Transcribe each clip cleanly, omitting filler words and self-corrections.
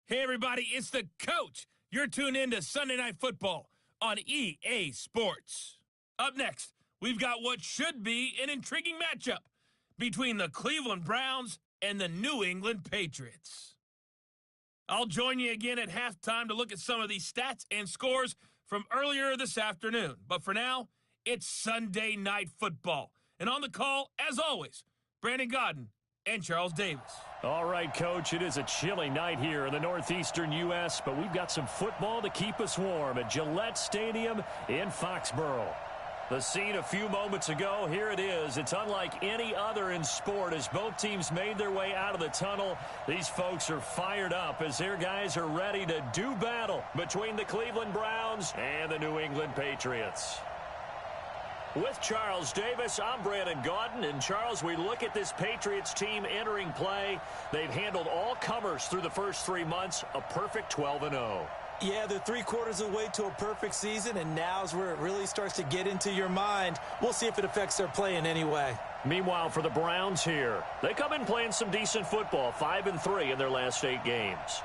Hey, everybody, it's the coach. You're tuned in to Sunday Night Football on EA Sports. Up next, we've got what should be an intriguing matchup between the Cleveland Browns and the New England Patriots. I'll join you again at halftime to look at some of these stats and scores from earlier this afternoon. But for now, it's Sunday Night Football. And on the call, as always, Brandon Godden and Charles Davis. All right, Coach, it is a chilly night here in the northeastern U.S., but we've got some football to keep us warm at Gillette Stadium in Foxborough. The scene a few moments ago, here it is. It's unlike any other in sport as both teams made their way out of the tunnel. These folks are fired up as their guys are ready to do battle between the Cleveland Browns and the New England Patriots. With Charles Davis, I'm Brandon Godden. And, Charles, we look at this Patriots team entering play. They've handled all comers through the first 3 months, a perfect 12-0. Yeah, they're 3/4 of the way to a perfect season, and now's where it really starts to get into your mind. We'll see if it affects their play in any way. Meanwhile, for the Browns here, they come in playing some decent football, 5-3 in their last 8 games.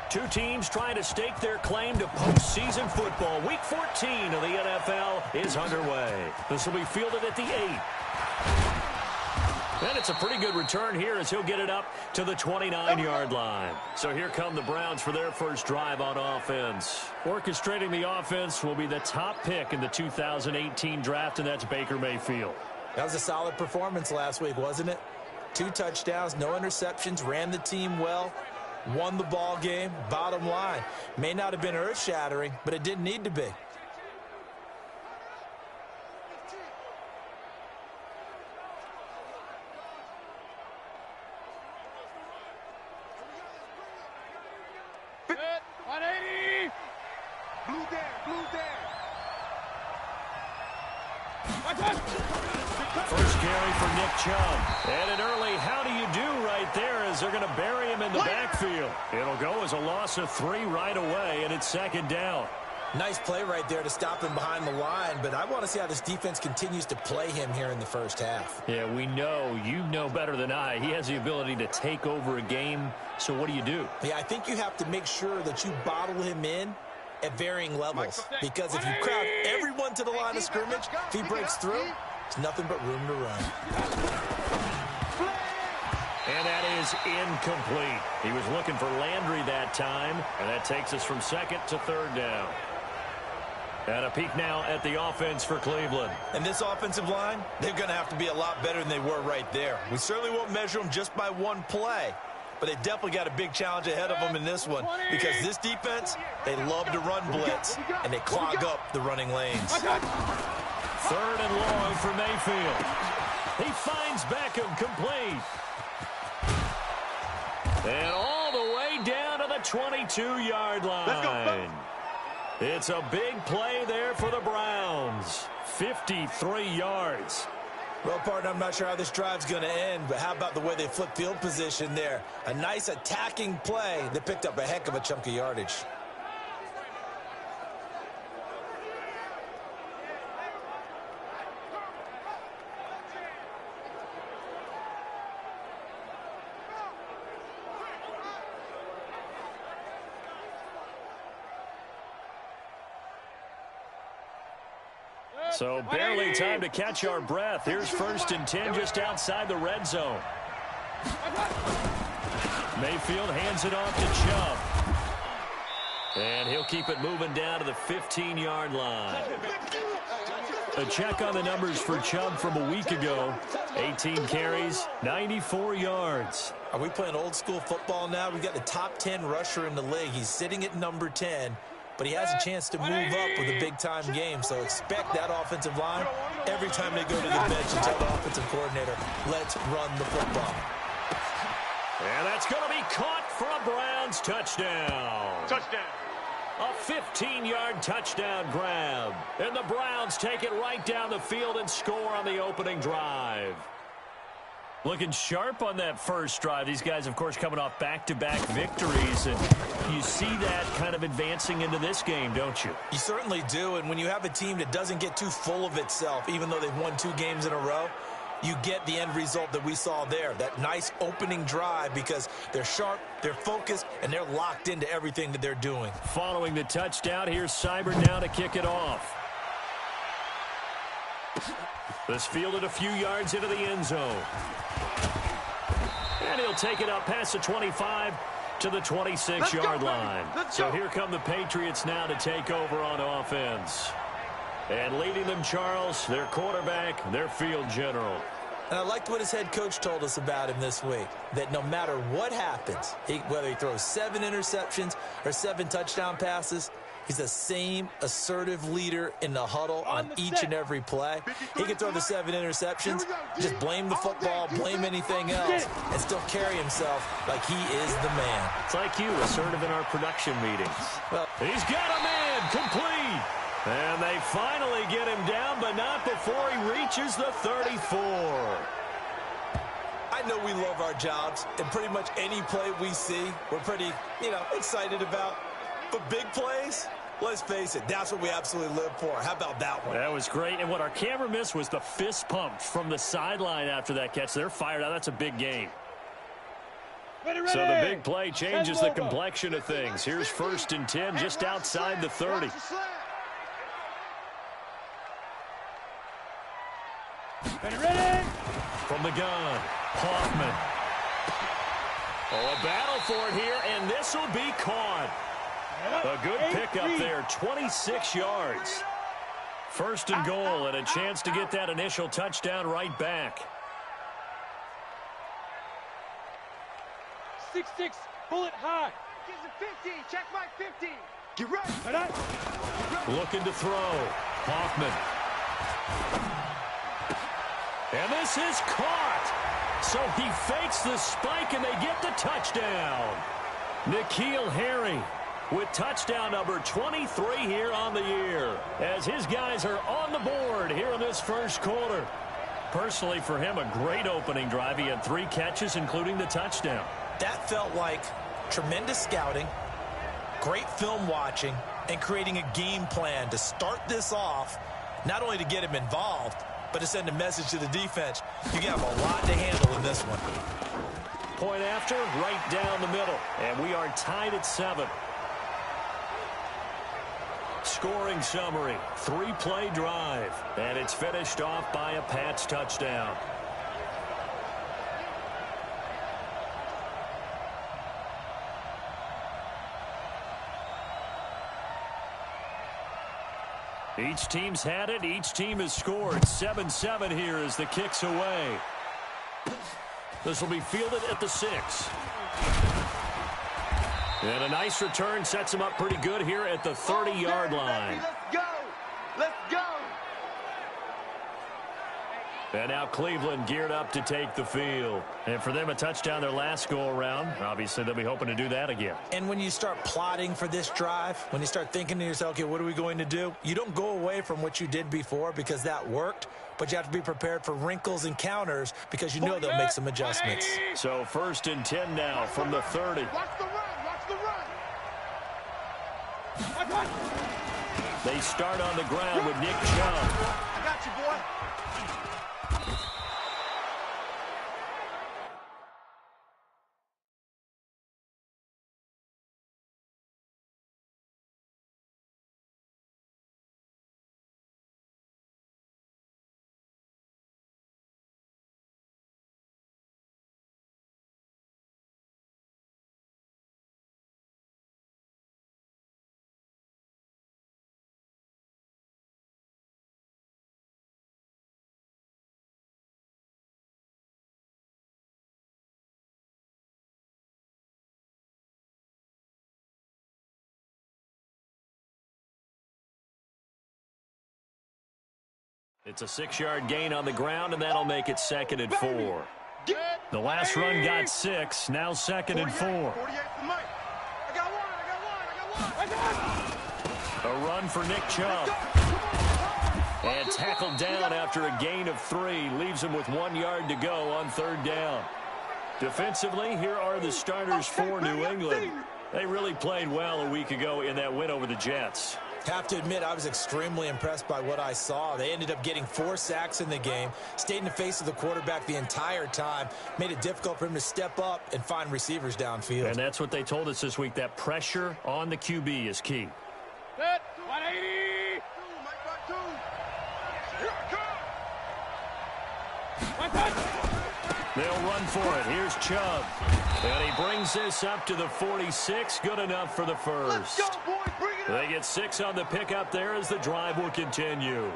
Two teams trying to stake their claim to postseason football. Week 14 of the NFL is underway. This will be fielded at the 8. And it's a pretty good return here as he'll get it up to the 29-yard line. So here come the Browns for their first drive on offense. Orchestrating the offense will be the top pick in the 2018 draft, and that's Baker Mayfield. That was a solid performance last week, wasn't it? 2 touchdowns, no interceptions, ran the team well. Won the ball game. Bottom line, may not have been earth-shattering, but it didn't need to be. Good. 180. Blue there. First carry for Nick Chubb. And an early how do you do right there as they're going to bury him in the backfield. It'll go as a loss of 3 right away, and it's second down. Nice play right there to stop him behind the line, but I want to see how this defense continues to play him here in the first half. Yeah, we know. You know better than I. He has the ability to take over a game, so what do you do? Yeah, I think you have to make sure that you bottle him in at varying levels, because if you crowd everyone to the line of scrimmage, if he breaks through, it's nothing but room to run. And that is incomplete. He was looking for Landry that time, and that takes us from second to third down. And a peek now at the offense for Cleveland. And this offensive line, they're going to have to be a lot better than they were right there. We certainly won't measure them just by one play, but they definitely got a big challenge ahead of them in this one, because this defense, they love to run blitz, and they clog up the running lanes. Third and long for Mayfield. He finds Beckham complete. And all the way down to the 22-yard line. It's a big play there for the Browns. 53 yards. Well, partner, I'm not sure how this drive's going to end, but how about the way they flip field position there? A nice attacking play that picked up a heck of a chunk of yardage. So barely time to catch our breath. Here's 1st and 10 just outside the red zone. Mayfield hands it off to Chubb. And he'll keep it moving down to the 15-yard line. A check on the numbers for Chubb from a week ago. 18 carries, 94 yards. Are we playing old school football now? We've got the top 10 rusher in the league. He's sitting at number 10, but he has a chance to move up with a big-time game. So expect that offensive line every time they go to the bench and tell the offensive coordinator, let's run the football. And that's going to be caught for a Browns touchdown. Touchdown. A 15-yard touchdown grab. And the Browns take it right down the field and score on the opening drive. Looking sharp on that first drive. These guys, of course, coming off back-to-back victories. And you see that kind of advancing into this game, don't you? You certainly do. And when you have a team that doesn't get too full of itself, even though they've won 2 games in a row, you get the end result that we saw there. That nice opening drive because they're sharp, they're focused, and they're locked into everything that they're doing. Following the touchdown, here's Seibert now to kick it off. This fielded a few yards into the end zone. And he'll take it up past the 25 to the 26-yard line. So here come the Patriots now to take over on offense. And leading them, Charles, their quarterback, their field general. And I liked what his head coach told us about him this week, that no matter what happens, whether he throws 7 interceptions or 7 touchdown passes, he's the same assertive leader in the huddle on each and every play. He can throw the 7 interceptions, just blame the football, blame anything else, and still carry himself like he is the man. It's like you, assertive in our production meetings. Well, he's got a man complete. And they finally get him down, but not before he reaches the 34. I know we love our jobs, and pretty much any play we see, we're pretty, excited about. But big plays, let's face it, that's what we absolutely live for. How about that one? That was great. And what our camera missed was the fist pump from the sideline after that catch. They're fired out. That's a big game. Ready. So the big play changes the complexion of things. Here's 1st and 10 just outside the 30. Ready. From the gun, Hoffman. Oh, a battle for it here, and this will be caught. A good pickup there, 26 yards. 1st and goal, and a chance to get that initial touchdown right back. 6-6, bullet high. Gives it 15, check my 15. Get ready. Looking to throw. Hoffman. And this is caught. So he fakes the spike, and they get the touchdown. N'Keal Harry with touchdown number 23 here on the year, as his guys are on the board here in this first quarter. Personally, for him, a great opening drive. He had 3 catches, including the touchdown. That felt like tremendous scouting, great film watching, and creating a game plan to start this off, not only to get him involved, but to send a message to the defense. You have a lot to handle in this one. Point after, right down the middle. And we are tied at 7. Scoring summary, 3-play drive. And it's finished off by a Pats touchdown. Each team's had it. Each team has scored. 7-7 here as the kick's away. This will be fielded at the 6. And a nice return sets him up pretty good here at the 30-yard line. Let's go. Let's go. And now Cleveland geared up to take the field. And for them, a touchdown their last go-around. Obviously, they'll be hoping to do that again. And when you start plotting for this drive, when you start thinking to yourself, okay, what are we going to do? You don't go away from what you did before because that worked, but you have to be prepared for wrinkles and counters because you know they'll make some adjustments. So 1st and 10 now from the 30. Watch the run. Watch the run. They start on the ground with Nick Chubb. I got you, boy. It's a 6-yard gain on the ground, and that'll make it 2nd and 4. The last run got 6, now 2nd and 4. A run for Nick Chubb. And tackled down after a gain of 3. Leaves him with 1 yard to go on 3rd down. Defensively, here are the starters for New England. They really played well a week ago in that win over the Jets. Have to admit, I was extremely impressed by what I saw. They ended up getting 4 sacks in the game, stayed in the face of the quarterback the entire time, made it difficult for him to step up and find receivers downfield. And that's what they told us this week, that pressure on the QB is key. Set, 180. They'll run for it. Here's Chubb. And he brings this up to the 46. Good enough for the first. Let's go, boys. Bring it up. They get 6 on the pickup there as the drive will continue.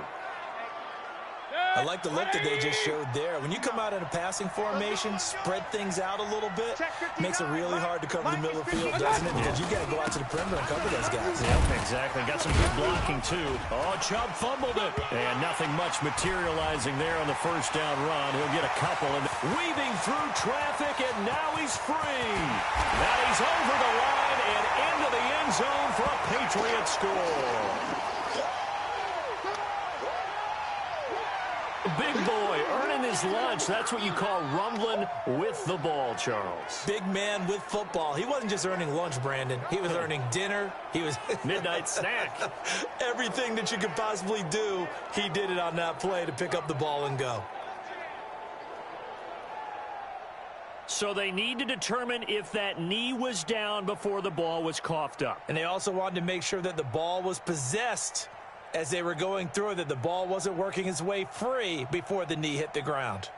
I like the look that they just showed there. When you come out in a passing formation, spread things out a little bit, makes it really hard to cover the middle of the field, doesn't it? Because you've got to go out to the perimeter and cover those guys. Yep, exactly. Got some good blocking, too. Oh, Chubb fumbled it. And nothing much materializing there on the first down run. He'll get a couple. And weaving through traffic, and now he's free. Now he's over the line and into the end zone for a Patriot score. Big boy earning his lunch. That's what you call rumbling with the ball, Charles. Big man with football. He wasn't just earning lunch, Brandon. He was earning dinner. He was midnight snack. Everything that you could possibly do, he did it on that play to pick up the ball and go. So they need to determine if that knee was down before the ball was coughed up. And they also wanted to make sure that the ball was possessed as they were going through, that the ball wasn't working its way free before the knee hit the ground.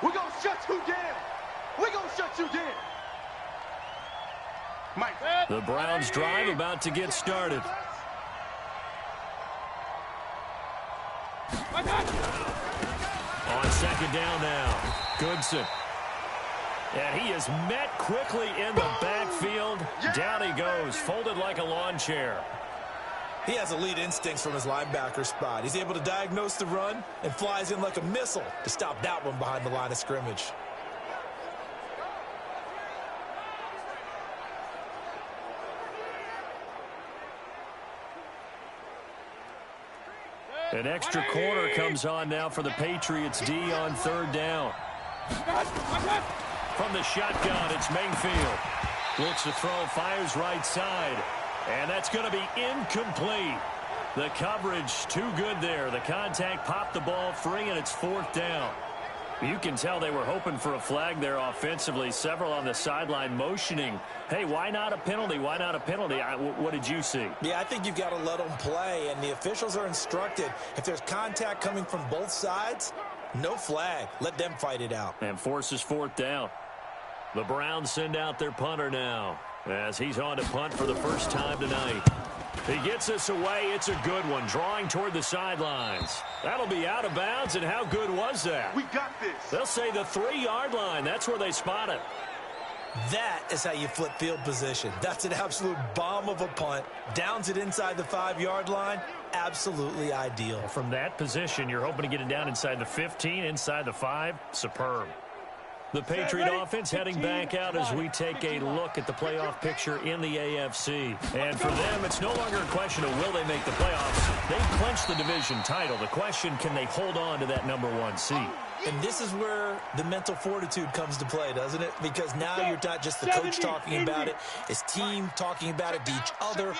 We're going to shut you down. We're going to shut you down. Mike. The Browns drive about to get started. On 2nd down now, Goodson. And he is met quickly in the backfield. Down he goes, folded like a lawn chair. He has elite instincts from his linebacker spot. He's able to diagnose the run and flies in like a missile to stop that one behind the line of scrimmage. An extra corner comes on now for the Patriots D on 3rd down. From the shotgun, it's Mayfield. Looks to throw, fires right side. And that's going to be incomplete. The coverage too good there. The contact popped the ball free, and it's 4th down. You can tell they were hoping for a flag there offensively. Several on the sideline motioning. Hey, why not a penalty? Why not a penalty? What did you see? Yeah, I think you've got to let them play, and the officials are instructed. If there's contact coming from both sides, no flag. Let them fight it out. And forces 4th down. The Browns send out their punter now as he's on to punt for the first time tonight. He gets us away. It's a good one, drawing toward the sidelines. That'll be out of bounds, and how good was that? We got this. They'll say the 3-yard line. That's where they spot it. That is how you flip field position. That's an absolute bomb of a punt. Downs it inside the 5-yard line. Absolutely ideal. From that position, you're hoping to get it down inside the 15, inside the 5. Superb. The Patriot offense heading back out as we take a look at the playoff picture in the AFC. And for them, it's no longer a question of will they make the playoffs. They've clinched the division title. The question, can they hold on to that #1 seed? And this is where the mental fortitude comes to play, doesn't it? Because now you're not just the coach talking about it, his team talking about it to each other,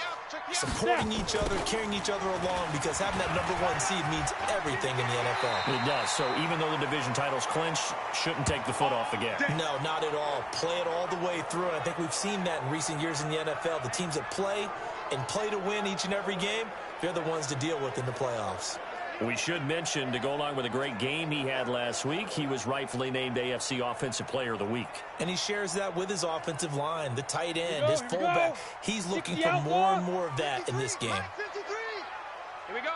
supporting each other, carrying each other along, because having that #1 seed means everything in the NFL. It does. So even though the division title's clinched, shouldn't take the foot off the gas. No, not at all. Play it all the way through. And I think we've seen that in recent years in the NFL. The teams that play and play to win each and every game, they're the ones to deal with in the playoffs. We should mention, to go along with a great game he had last week, he was rightfully named AFC Offensive Player of the Week. And he shares that with his offensive line, the tight end, his fullback. He's looking for more and more of that in this game. Here we go.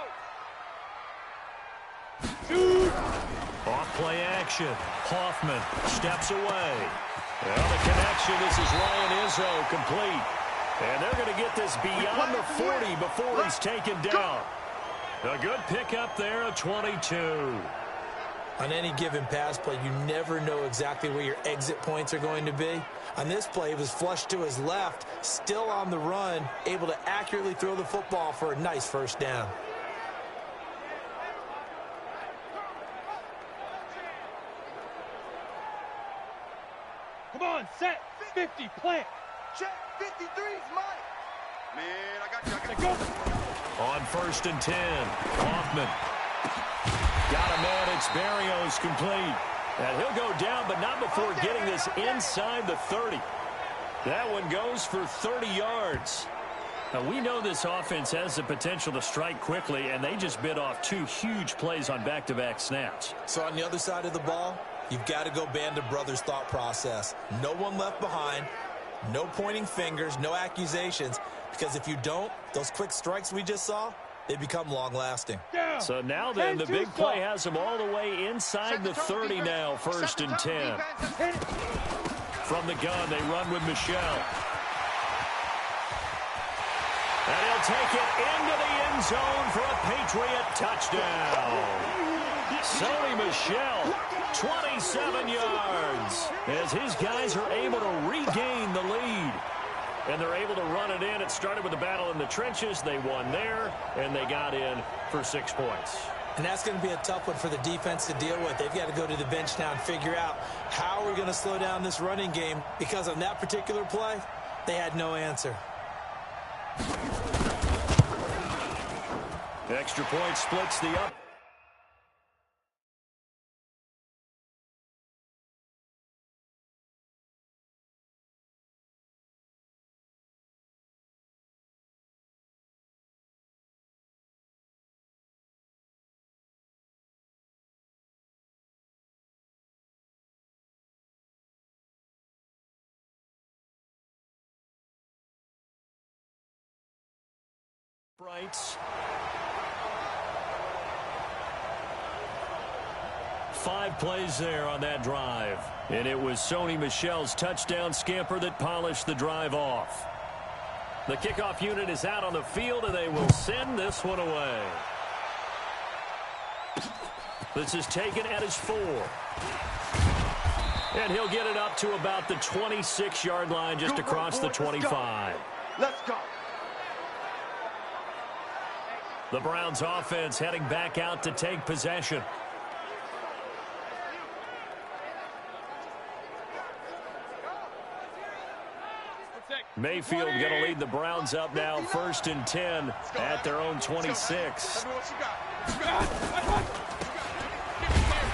Off play action. Hoffman steps away. Well, the connection. This is Ryan Izzo complete. And they're going to get this beyond the 40 before he's taken down. A good pickup there, a 22. On any given pass play, you never know exactly where your exit points are going to be. On this play, it was flushed to his left, still on the run, able to accurately throw the football for a nice first down. Come on, set. 50, plant. Check, 53's mine. Man, I got you. Go. On 1st and 10, Hoffman. Got a man, it's Berrios complete. And he'll go down, but not before getting this inside the 30. That one goes for 30 yards. Now, we know this offense has the potential to strike quickly, and they just bit off 2 huge plays on back-to-back snaps. So on the other side of the ball, you've got to go band of brothers thought process. No one left behind, no pointing fingers, no accusations, because if you don't, those quick strikes we just saw, they become long-lasting. So now then, the big play has them all the way inside the 30 now, 1st and 10. From the gun, they run with Michel. And he'll take it into the end zone for a Patriot touchdown. Sonny Michel, 27 yards, as his guys are able to regain the lead. And they're able to run it in. It started with a battle in the trenches. They won there, and they got in for 6 points. And that's going to be a tough one for the defense to deal with. They've got to go to the bench now and figure out how we're going to slow down this running game, because on that particular play, they had no answer. Extra point splits the up. Brights. 5 plays there on that drive. And it was Sonny Michel's touchdown scamper that polished the drive off. The kickoff unit is out on the field, and they will send this one away. This is taken at his 4. And he'll get it up to about the 26-yard line, just across the 25. Let's go. The Browns offense heading back out to take possession. Mayfield going to lead the Browns up now, 1st and 10 at their own 26.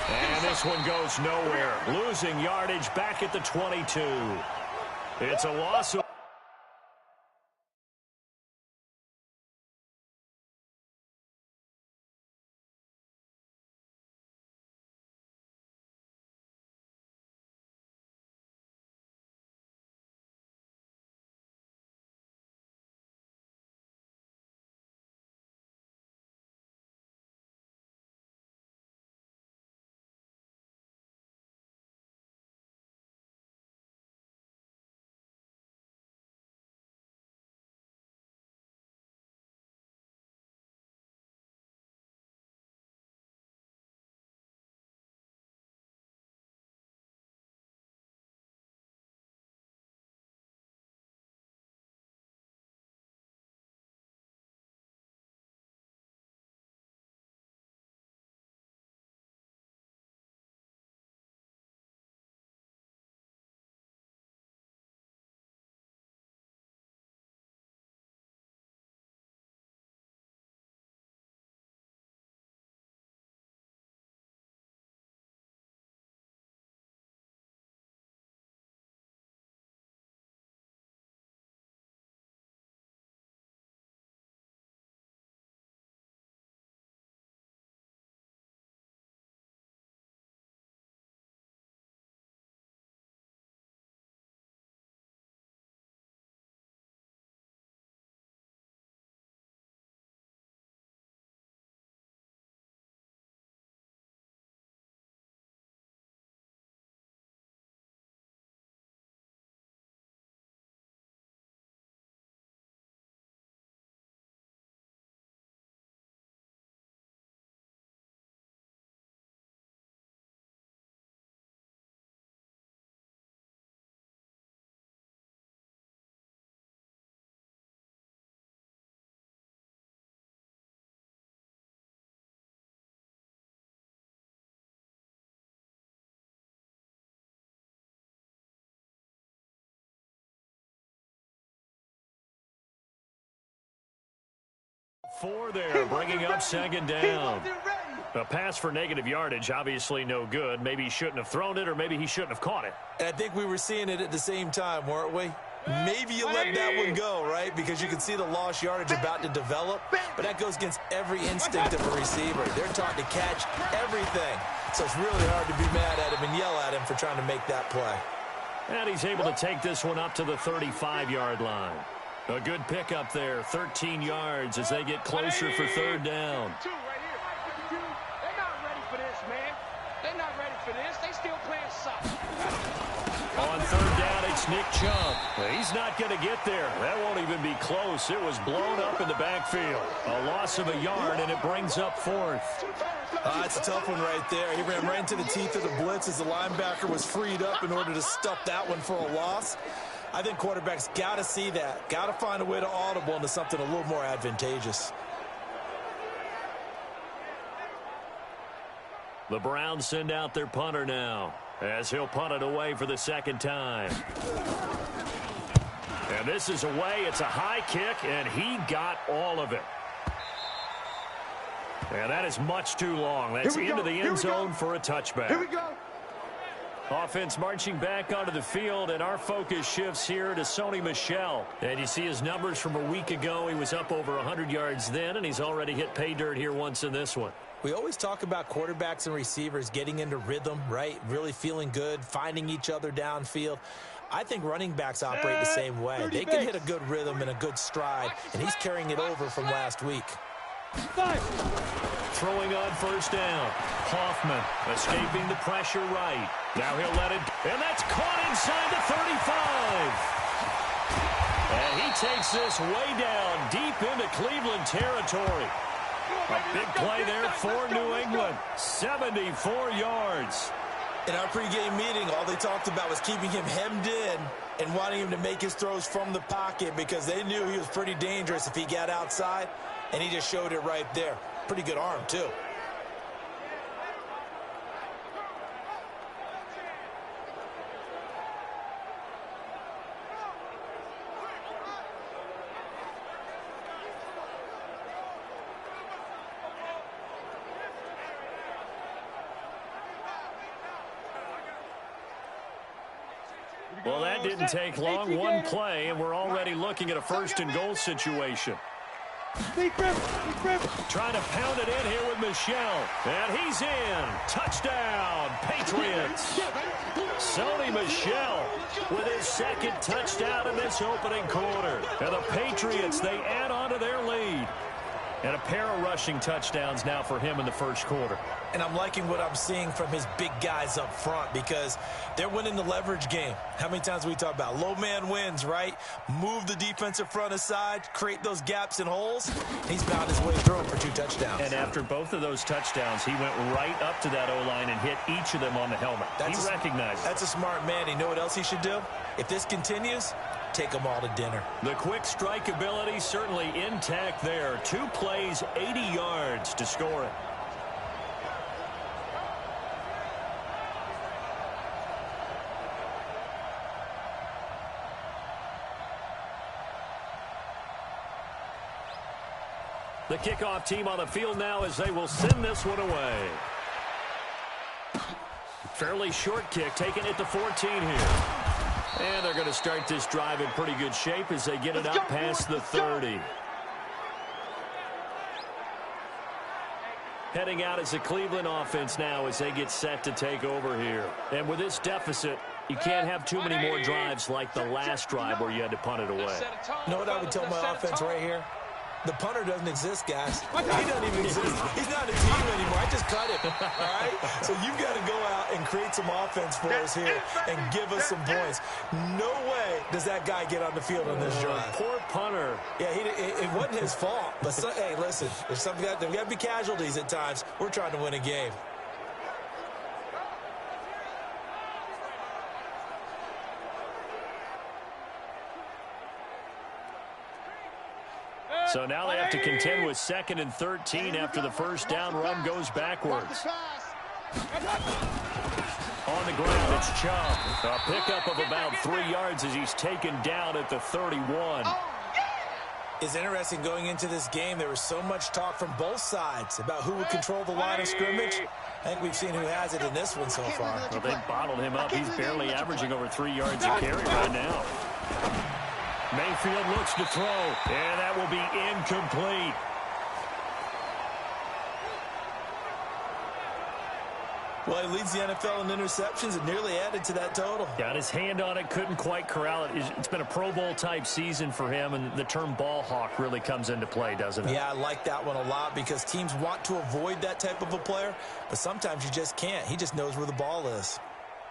And this one goes nowhere. Losing yardage back at the 22. It's a loss of 4 there, bringing up second down. A pass for negative yardage, obviously no good. Maybe he shouldn't have thrown it, or maybe he shouldn't have caught it. And I think we were seeing it at the same time, weren't we? Maybe you let that one go, right? Because you can see the lost yardage about to develop, but that goes against every instinct of a receiver. They're taught to catch everything. So it's really hard to be mad at him and yell at him for trying to make that play. And he's able to take this one up to the 35-yard line. A good pickup there, 13 yards as they get closer for third down. They're not ready for this, man. They're not ready for this. They still playing soccer. On third down, it's Nick Chubb. He's not going to get there. That won't even be close. It was blown up in the backfield. A loss of a yard, and it brings up fourth. It's a tough one right there. He ran right into the teeth of the blitz as the linebacker was freed up in order to stuff that one for a loss. I think quarterbacks got to see that. Got to find a way to audible into something a little more advantageous. The Browns send out their punter now, as he'll punt it away for the second time. And this is away. It's a high kick, and he got all of it. And that is much too long. That's into the end zone for a touchback. Here we go. Offense marching back onto the field, and our focus shifts here to Sony Michel. And you see his numbers from a week ago. He was up over 100 yards then, and he's already hit pay dirt here once in this one. We always talk about quarterbacks and receivers getting into rhythm, right? Really feeling good, finding each other downfield. I think running backs operate the same way. They can hit a good rhythm and a good stride, and he's carrying it over from last week. Throwing on first down. Hoffman escaping the pressure right. Now he'll let it, and that's caught inside the 35. And he takes this way down deep into Cleveland territory. A big play there for New England. 74 yards. In our pregame meeting, all they talked about was keeping him hemmed in and wanting him to make his throws from the pocket because they knew he was pretty dangerous if he got outside, and he just showed it right there. Pretty good arm, too. Well, that didn't take long. One play, and we're already looking at a first-and-goal situation. Trying to pound it in here with Michel. And he's in. Touchdown, Patriots. Sony Michel with his second touchdown in this opening quarter. And the Patriots, they add on to their lead. And a pair of rushing touchdowns now for him in the first quarter. And I'm liking what I'm seeing from his big guys up front because they're winning the leverage game. How many times we talk about low man wins, right? Move the defensive front aside, create those gaps and holes. He's bound his way through for 2 touchdowns. And after both of those touchdowns, he went right up to that O-line and hit each of them on the helmet. He recognized it. That's a smart man. You know what else he should do? If this continues, take them all to dinner. The quick strike ability certainly intact there. 2 plays, 80 yards to score it. The kickoff team on the field now as they will send this one away. Fairly short kick, taking it to 14 here. And they're going to start this drive in pretty good shape as they get it up past the 30. Heading out as the Cleveland offense now as they get set to take over here. And with this deficit, you can't have too many more drives like the last drive where you had to punt it away. You know what I would tell my offense right here? The punter doesn't exist, guys. He doesn't even exist. He's not a team anymore. I just cut him, all right? So you've got to go out and create some offense for us here and give us some points. No way does that guy get on the field on this drive. Poor punter. Yeah, it wasn't his fault. But, hey, listen, there's got to be casualties at times. We're trying to win a game. So now they have to contend with 2nd and 13 after the first down run goes backwards. On the ground, it's Chubb. A pickup of about 3 yards as he's taken down at the 31. It's interesting going into this game. There was so much talk from both sides about who would control the line of scrimmage. I think we've seen who has it in this one so far. Well, they bottled him up. He's barely averaging over 3 yards a carry right now. Mayfield looks to throw, and that will be incomplete. Well, he leads the NFL in interceptions and nearly added to that total. Got his hand on it, couldn't quite corral it. It's been a Pro Bowl-type season for him, and the term ball hawk really comes into play, doesn't it? Yeah, I like that one a lot because teams want to avoid that type of a player, but sometimes you just can't. He just knows where the ball is.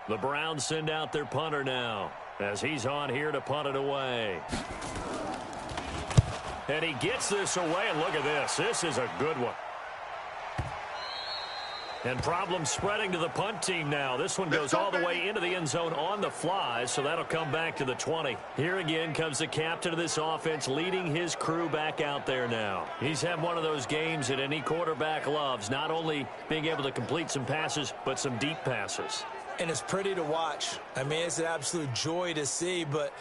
The Browns send out their punter now as he's on here to punt it away. And he gets this away, and look at this. This is a good one. And problems spreading to the punt team now. This one goes all the way into the end zone on the fly, so that'll come back to the 20. Here again comes the captain of this offense leading his crew back out there now. He's had one of those games that any quarterback loves, not only being able to complete some passes, but some deep passes. And it's pretty to watch. I mean, it's an absolute joy to see, but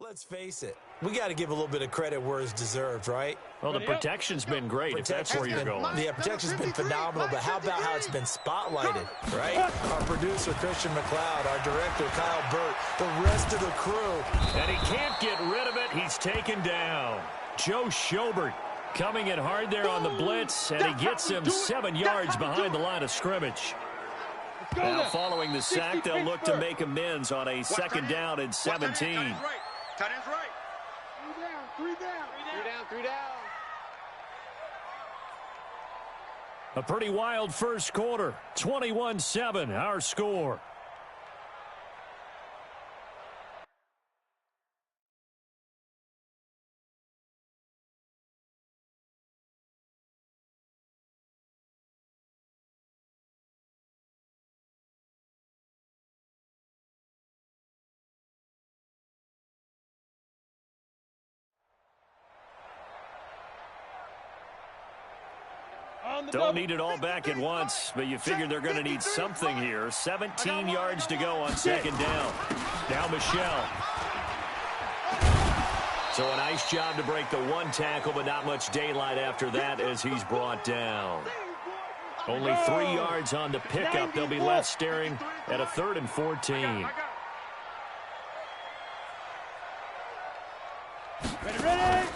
let's face it, we got to give a little bit of credit where it's deserved, right? Well, the protection's been great, if that's where you're going. Yeah, protection's been phenomenal, but how about how it's been spotlighted, right? Our producer, Christian McLeod, our director, Kyle Burt, the rest of the crew. And he can't get rid of it. He's taken down. Joe Schobert coming in hard there on the blitz, and he gets him 7 yards behind the line of scrimmage. Now, following the sack, they'll look to make amends on a second down and 17. Tight end's right. Three down. A pretty wild first quarter. 21-7, our score. Don't need it all back at once, but you figure they're going to need something here. 17 yards to go on second down. Now Michelle. So a nice job to break the one tackle, but not much daylight after that as he's brought down. Only 3 yards on the pickup. They'll be left staring at a 3rd and 14. Ready.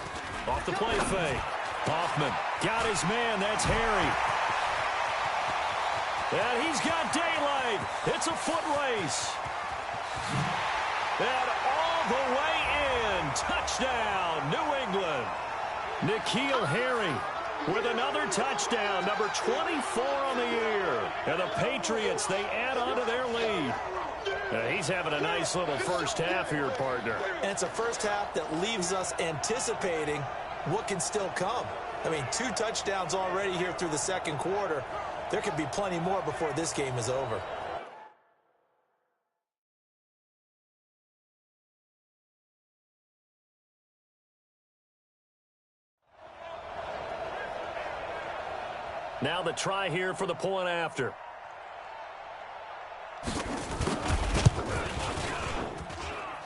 Off the play fake. Hoffman got his man. That's Harry. And he's got daylight. It's a foot race. And all the way in. Touchdown, New England. N'Keal Harry with another touchdown, number 24 on the year. And the Patriots, they add on to their lead. He's having a nice little first half here, partner. And it's a first half that leaves us anticipating what can still come. I mean, 2 touchdowns already here through the second quarter. There could be plenty more before this game is over. Now the try here for the point after.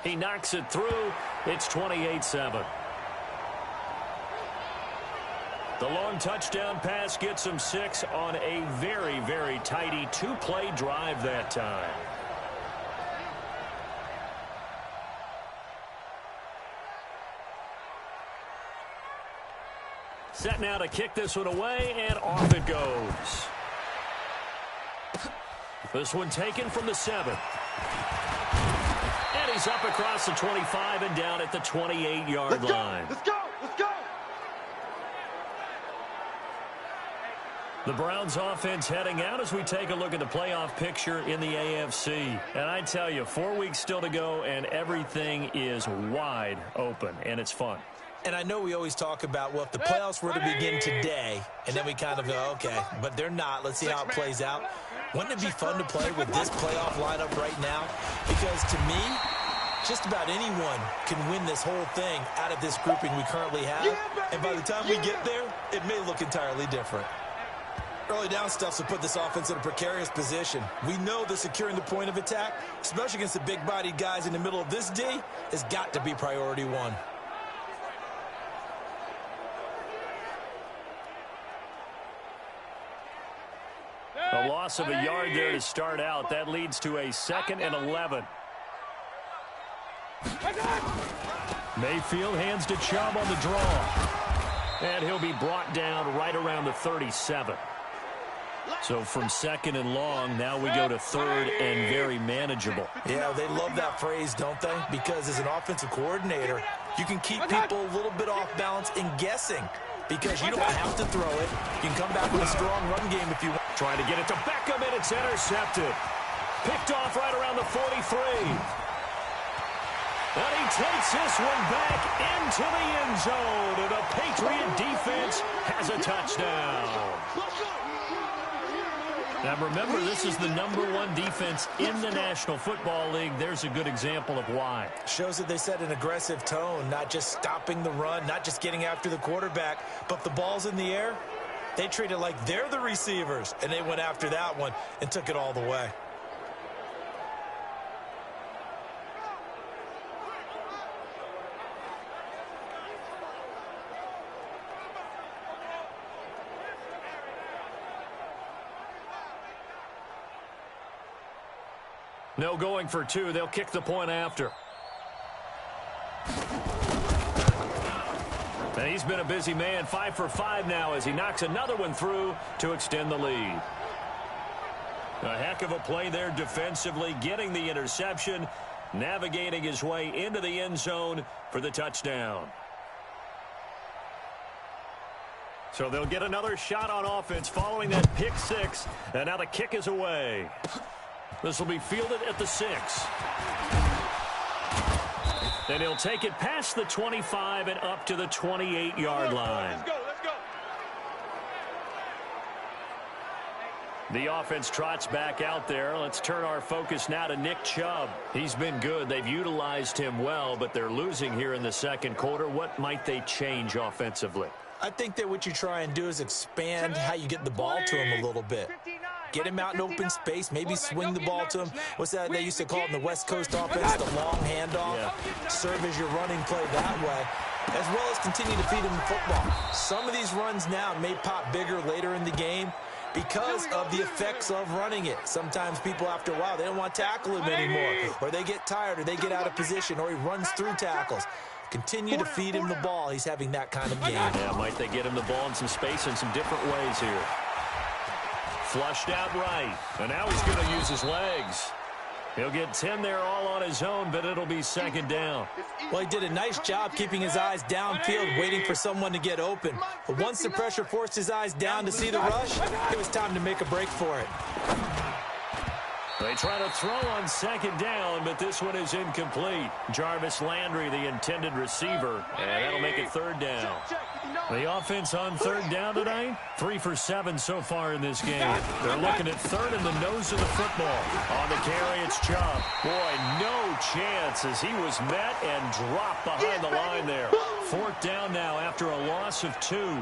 He knocks it through. It's 28-7. The long touchdown pass gets him 6 on a very, very tidy 2-play drive that time. Set now to kick this one away, and off it goes. This one taken from the 7. And he's up across the 25 and down at the 28-yard line. Let's go. The Browns offense heading out as we take a look at the playoff picture in the AFC. And I tell you, 4 weeks still to go, and everything is wide open, and it's fun. And I know we always talk about, well, if the playoffs were to begin today, and then we kind of go, okay, but they're not. Let's see how it plays out. Wouldn't it be fun to play with this playoff lineup right now? Because to me, just about anyone can win this whole thing out of this grouping we currently have. And by the time we get there, it may look entirely different. Early down stuff will put this offense in a precarious position. We know that securing the point of attack, especially against the big-bodied guys in the middle of this D, has got to be priority one. A loss of a yard there to start out. That leads to a 2nd and 11. Mayfield hands to Chubb on the draw. And he'll be brought down right around the 37. So from 2nd and long, now we go to 3rd and very manageable. Yeah, they love that phrase, don't they? Because as an offensive coordinator, you can keep people a little bit off balance and guessing. Because you don't have to throw it. You can come back with a strong run game if you want. Trying to get it to Beckham, and it's intercepted. Picked off right around the 43. And he takes this one back into the end zone. And the Patriot defense has a touchdown. Now remember, this is the #1 defense in the National Football League. There's a good example of why. Shows that they set an aggressive tone, not just stopping the run, not just getting after the quarterback, but if the ball's in the air, they treat it like they're the receivers, and they went after that one and took it all the way. No going for 2. They'll kick the point after. And he's been a busy man. 5 for 5 now as he knocks another one through to extend the lead. A heck of a play there defensively, getting the interception, navigating his way into the end zone for the touchdown. So they'll get another shot on offense following that pick 6. And now the kick is away. This will be fielded at the 6. And he'll take it past the 25 and up to the 28-yard line. Let's go. The offense trots back out there. Let's turn our focus now to Nick Chubb. He's been good. They've utilized him well, but they're losing here in the second quarter. What might they change offensively? I think that what you try and do is expand how you get the ball to him a little bit. Get him out in open space, maybe swing the ball to him. What's that they used to call it in the West Coast offense, the long handoff? Yeah. Serve as your running play that way, as well as continue to feed him the football. Some of these runs now may pop bigger later in the game because of the effects of running it. Sometimes people, after a while, they don't want to tackle him anymore, or they get tired, or they get out of position, or he runs through tackles. Continue to feed him the ball. He's having that kind of game. Yeah, might they get him the ball in some space in some different ways here. Flushed out right, and now he's going to use his legs. He'll get 10 there all on his own, but it'll be second down. Well, he did a nice job keeping his eyes downfield, waiting for someone to get open. But once the pressure forced his eyes down to see the rush, it was time to make a break for it. They try to throw on second down, but this one is incomplete. Jarvis Landry, the intended receiver, and that'll make it third down. The offense on third down tonight, 3 for 7 so far in this game. They're looking at third in the nose of the football. On the carry, it's Chubb. Boy, no chance as he was met and dropped behind the line there. Fourth down now after a loss of 2.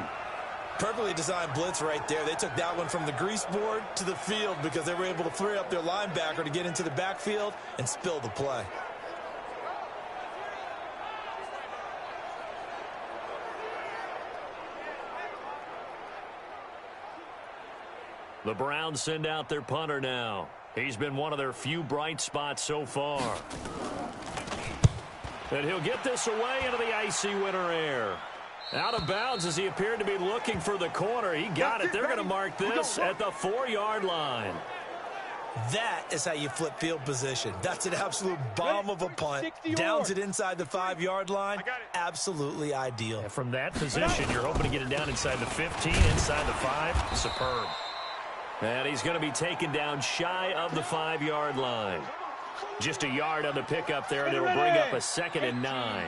Perfectly designed blitz right there. They took that one from the grease board to the field because they were able to free up their linebacker to get into the backfield and spill the play. The Browns send out their punter now. He's been one of their few bright spots so far. And he'll get this away into the icy winter air. Out of bounds as he appeared to be looking for the corner. He got it. They're going to mark this at the 4-yard line. That is how you flip field position. That's an absolute bomb of a punt. Downs it inside the 5-yard line. Absolutely ideal. And from that position, you're hoping to get it down inside the 15, inside the 5. Superb. And he's going to be taken down shy of the 5-yard line. Just a yard on the pickup there, and it'll bring up a 2nd and 9.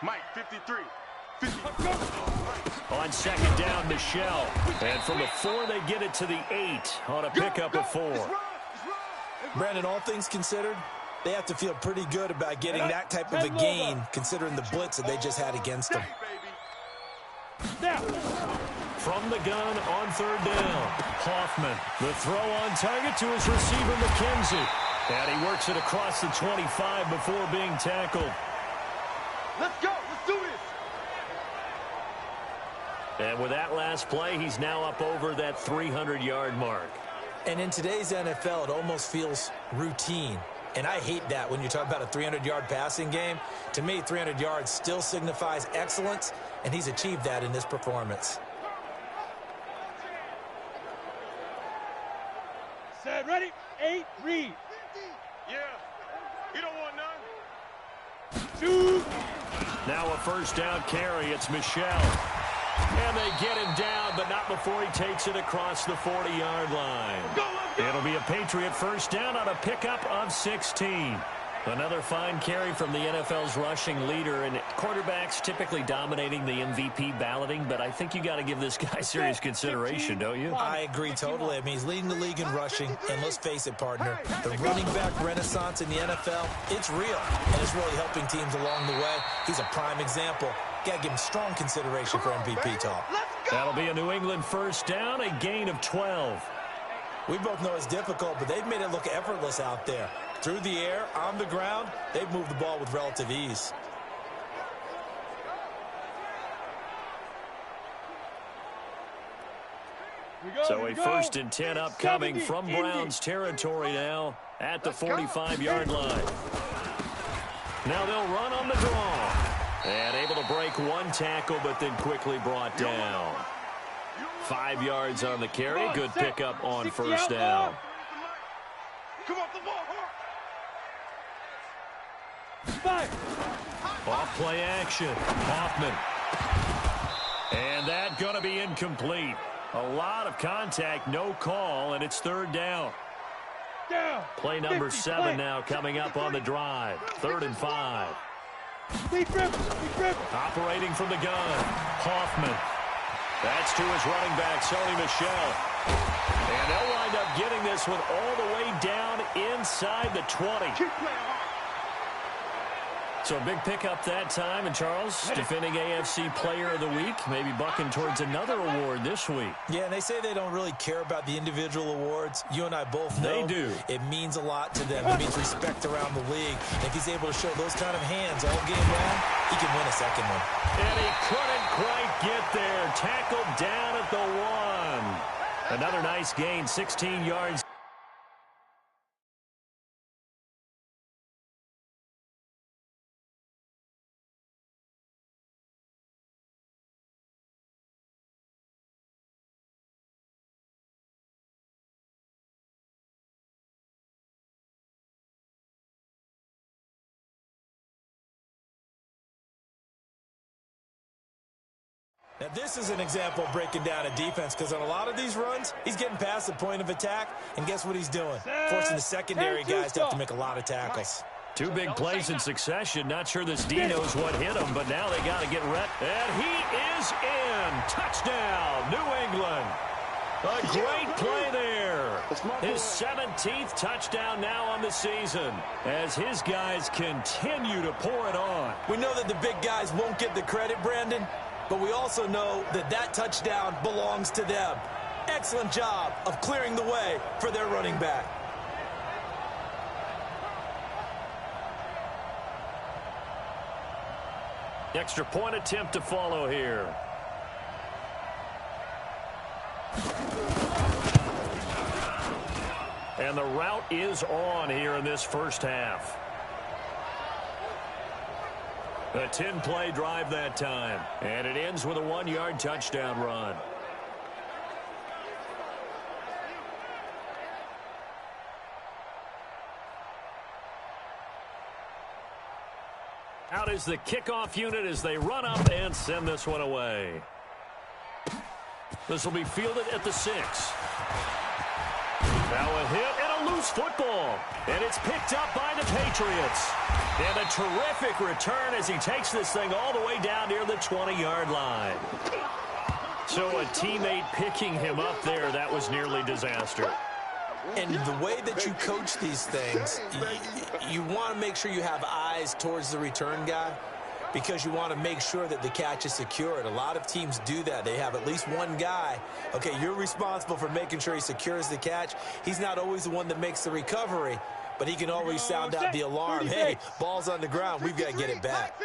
Mike, 53. 50. On second down, Michelle. And from the 4, they get it to the 8 on a pickup of 4. Brandon, all things considered, they have to feel pretty good about getting that type of a gain, considering the blitz that they just had against them. From the gun on third down, Hoffman. The throw on target to his receiver, McKenzie. And he works it across the 25 before being tackled. Let's go. Let's do this. And with that last play, he's now up over that 300-yard mark. And in today's NFL, it almost feels routine. And I hate that when you talk about a 300-yard passing game. To me, 300 yards still signifies excellence, and he's achieved that in this performance. Set, ready, 8, read. Yeah. You don't want none. 2. Now a first down carry. It's Michelle. And they get him down, but not before he takes it across the 40-yard line. It'll be a Patriot first down on a pickup of 16. Another fine carry from the NFL's rushing leader, and quarterbacks typically dominating the MVP balloting, but I think you got to give this guy serious consideration, don't you? I agree totally. I mean, he's leading the league in rushing, and let's face it, partner, the running back renaissance in the NFL, it's real, and it's really helping teams along the way. He's a prime example. Got to give him strong consideration for MVP talk. That'll be a New England first down, a gain of 12. We both know it's difficult, but they've made it look effortless out there. Through the air, on the ground, they've moved the ball with relative ease. So a 1st and 10 upcoming from Browns territory now at the 45-yard line. Now they'll run on the draw. And able to break one tackle, but then quickly brought down. 5 yards on the carry. Good pickup on first down. Come off the ball, Off play action. Hoffman. And that going to be incomplete. A lot of contact, no call, and it's third down. Play number 7 now coming up on the drive. 3rd and 5. Operating from the gun. Hoffman. That's to his running back, Sony Michel. And they'll wind up getting this one all the way down inside the 20. So a big pickup that time. And Charles, defending AFC Player of the Week, maybe bucking towards another award this week. Yeah, and they say they don't really care about the individual awards. You and I both know they do. It means a lot to them. It means respect around the league. And if he's able to show those kind of hands all game long, he can win a second one. And he couldn't quite get there. Tackled down at the 1. Another nice gain, 16 yards. Now, this is an example of breaking down a defense, because on a lot of these runs, he's getting past the point of attack, and guess what he's doing? Forcing the secondary guys to have to make a lot of tackles. 2 big plays in succession. Not sure this D knows what hit him, but now they got to get ready. And he is in. Touchdown, New England. A great play there. His 17th touchdown now on the season as his guys continue to pour it on. We know that the big guys won't get the credit, Brandon, but we also know that that touchdown belongs to them. Excellent job of clearing the way for their running back. Extra point attempt to follow here. And the route is on here in this first half. A 10-play drive that time. And it ends with a 1-yard touchdown run. Out is the kickoff unit as they run up and send this one away. This will be fielded at the 6. Now a hit and a loose football. And it's picked up by the Patriots. And a terrific return as he takes this thing all the way down near the 20-yard line. So a teammate picking him up there, that was nearly disaster. And the way that you coach these things, you want to make sure you have eyes towards the return guy because you want to make sure that the catch is secured. A lot of teams do that. They have at least one guy. Okay, you're responsible for making sure he secures the catch. He's not always the one that makes the recovery, but he can always sound out the alarm. Hey, ball's on the ground. We've got to get it back.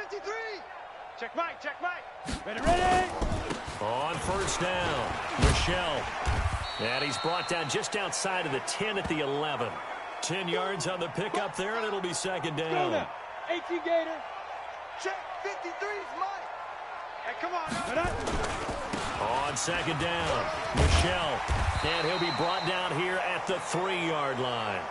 Check Mike. Ready. On first down, Michelle. And he's brought down just outside of the 10 at the 11. 10 yards on the pickup there, and it'll be second down. 18 Gator. Check 53's Mike. Hey, come on. On second down, Michelle. And he'll be brought down here at the 3-yard line.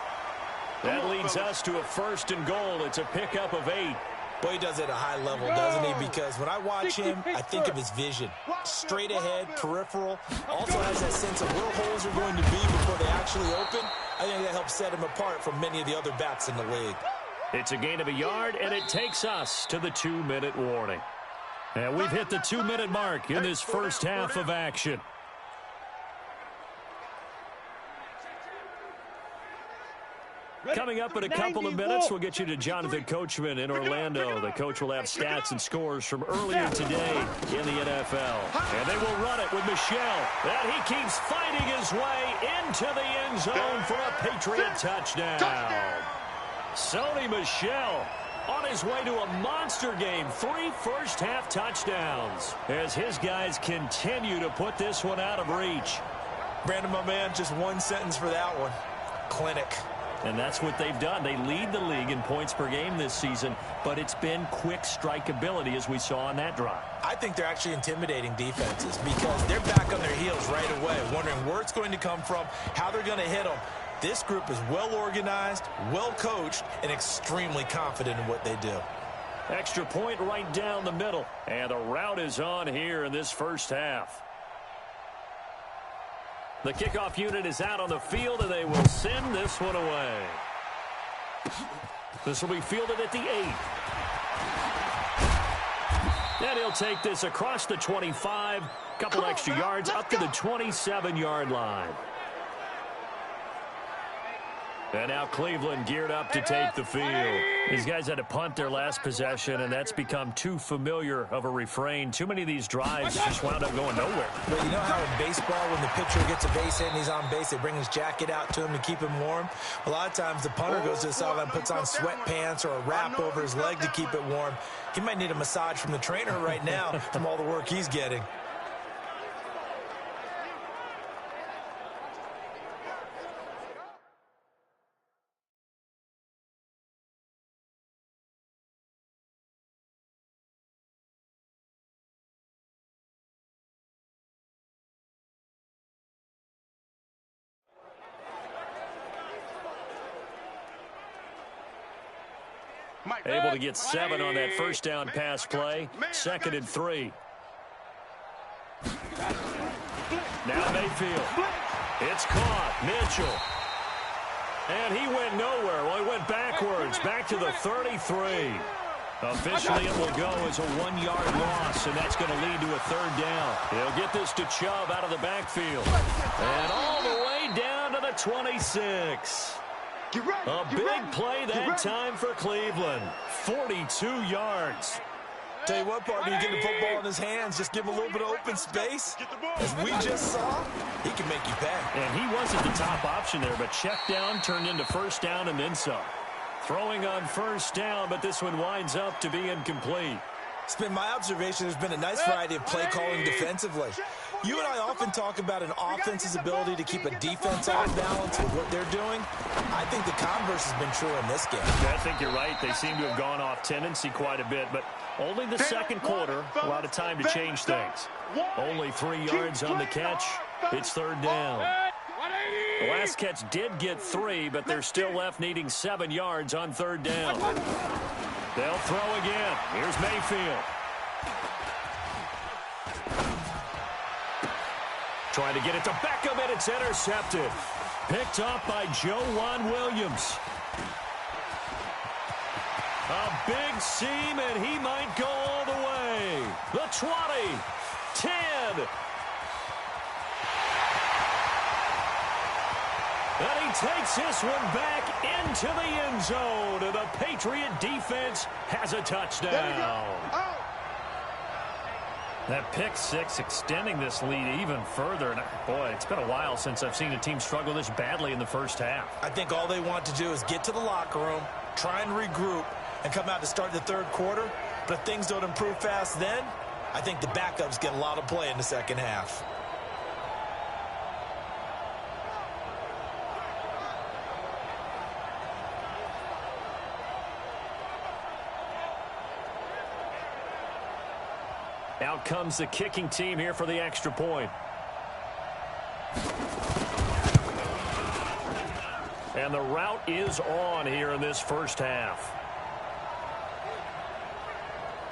That leads us to a first and goal. It's a pickup of 8. Boy, he does it at a high level, doesn't he? Because when I watch him, I think of his vision. Straight ahead, peripheral. Also has that sense of where holes are going to be before they actually open. I think that helps set him apart from many of the other backs in the league. It's a gain of a yard, and it takes us to the 2-minute warning. And we've hit the 2-minute mark in this first half of action. Coming up in a couple of minutes, we'll get you to Jonathan Coachman in Orlando. The coach will have stats and scores from earlier today in the NFL. And they will run it with Michelle. And he keeps fighting his way into the end zone for a Patriot touchdown. Sony Michel on his way to a monster game. 3 first-half touchdowns as his guys continue to put this one out of reach. Brandon, my man, just one sentence for that one. Clinic. And that's what they've done. They lead the league in points per game this season, but it's been quick strikeability as we saw on that drive. I think they're actually intimidating defenses because they're back on their heels right away, wondering where it's going to come from, how they're going to hit them. This group is well organized, well coached, and extremely confident in what they do. Extra point right down the middle, and the route is on here in this first half. The kickoff unit is out on the field, and they will send this one away. This will be fielded at the 8. And he'll take this across the 25, couple extra yards up to the 27-yard line. And now Cleveland geared up to take the field. These guys had to punt their last possession, and that's become too familiar of a refrain. Too many of these drives just wound up going nowhere. Well, you know how in baseball, when the pitcher gets a base hit and he's on base, they bring his jacket out to him to keep him warm? A lot of times the punter goes to the sideline, puts on sweatpants or a wrap over his leg to keep it warm. He might need a massage from the trainer right now from all the work he's getting. Able to get 7 on that first down pass play. 2nd and 3. Now Mayfield. It's caught. Mitchell. And he went nowhere. Well, he went backwards. Back to the 33. Officially, it will go as a 1-yard loss, and that's going to lead to a 3rd down. He'll get this to Chubb out of the backfield. And all the way down to the 26. A big play that time for Cleveland. 42 yards. Tell you what, partner, you get the football in his hands, just give him a little bit of open space. As we just saw, he can make you pay. And he wasn't the top option there, but check down turned into first down and then some. Throwing on first down, but this one winds up to be incomplete. It's been my observation there's been a nice variety of play calling defensively. You and I often talk about an offense's ability to keep a defense off balance with what they're doing. I think the converse has been true in this game. I think you're right. They seem to have gone off tendency quite a bit, but only the second quarter, a lot of time to change things. Only 3 yards on the catch. It's 3rd down. The last catch did get 3, but they're still left needing 7 yards on 3rd down. They'll throw again. Here's Mayfield. Trying to get it to Beckham, and it's intercepted. picked off by Joejuan Williams. A big seam, and he might go all the way. The 20, 10. And he takes this one back into the end zone, and the Patriot defense has a touchdown. That pick six extending this lead even further. And boy, it's been a while since I've seen a team struggle this badly in the first half. I think all they want to do is get to the locker room, try and regroup, and come out to start the third quarter. But if things don't improve fast then, I think the backups get a lot of play in the second half. Out comes the kicking team here for the extra point. And the route is on here in this first half.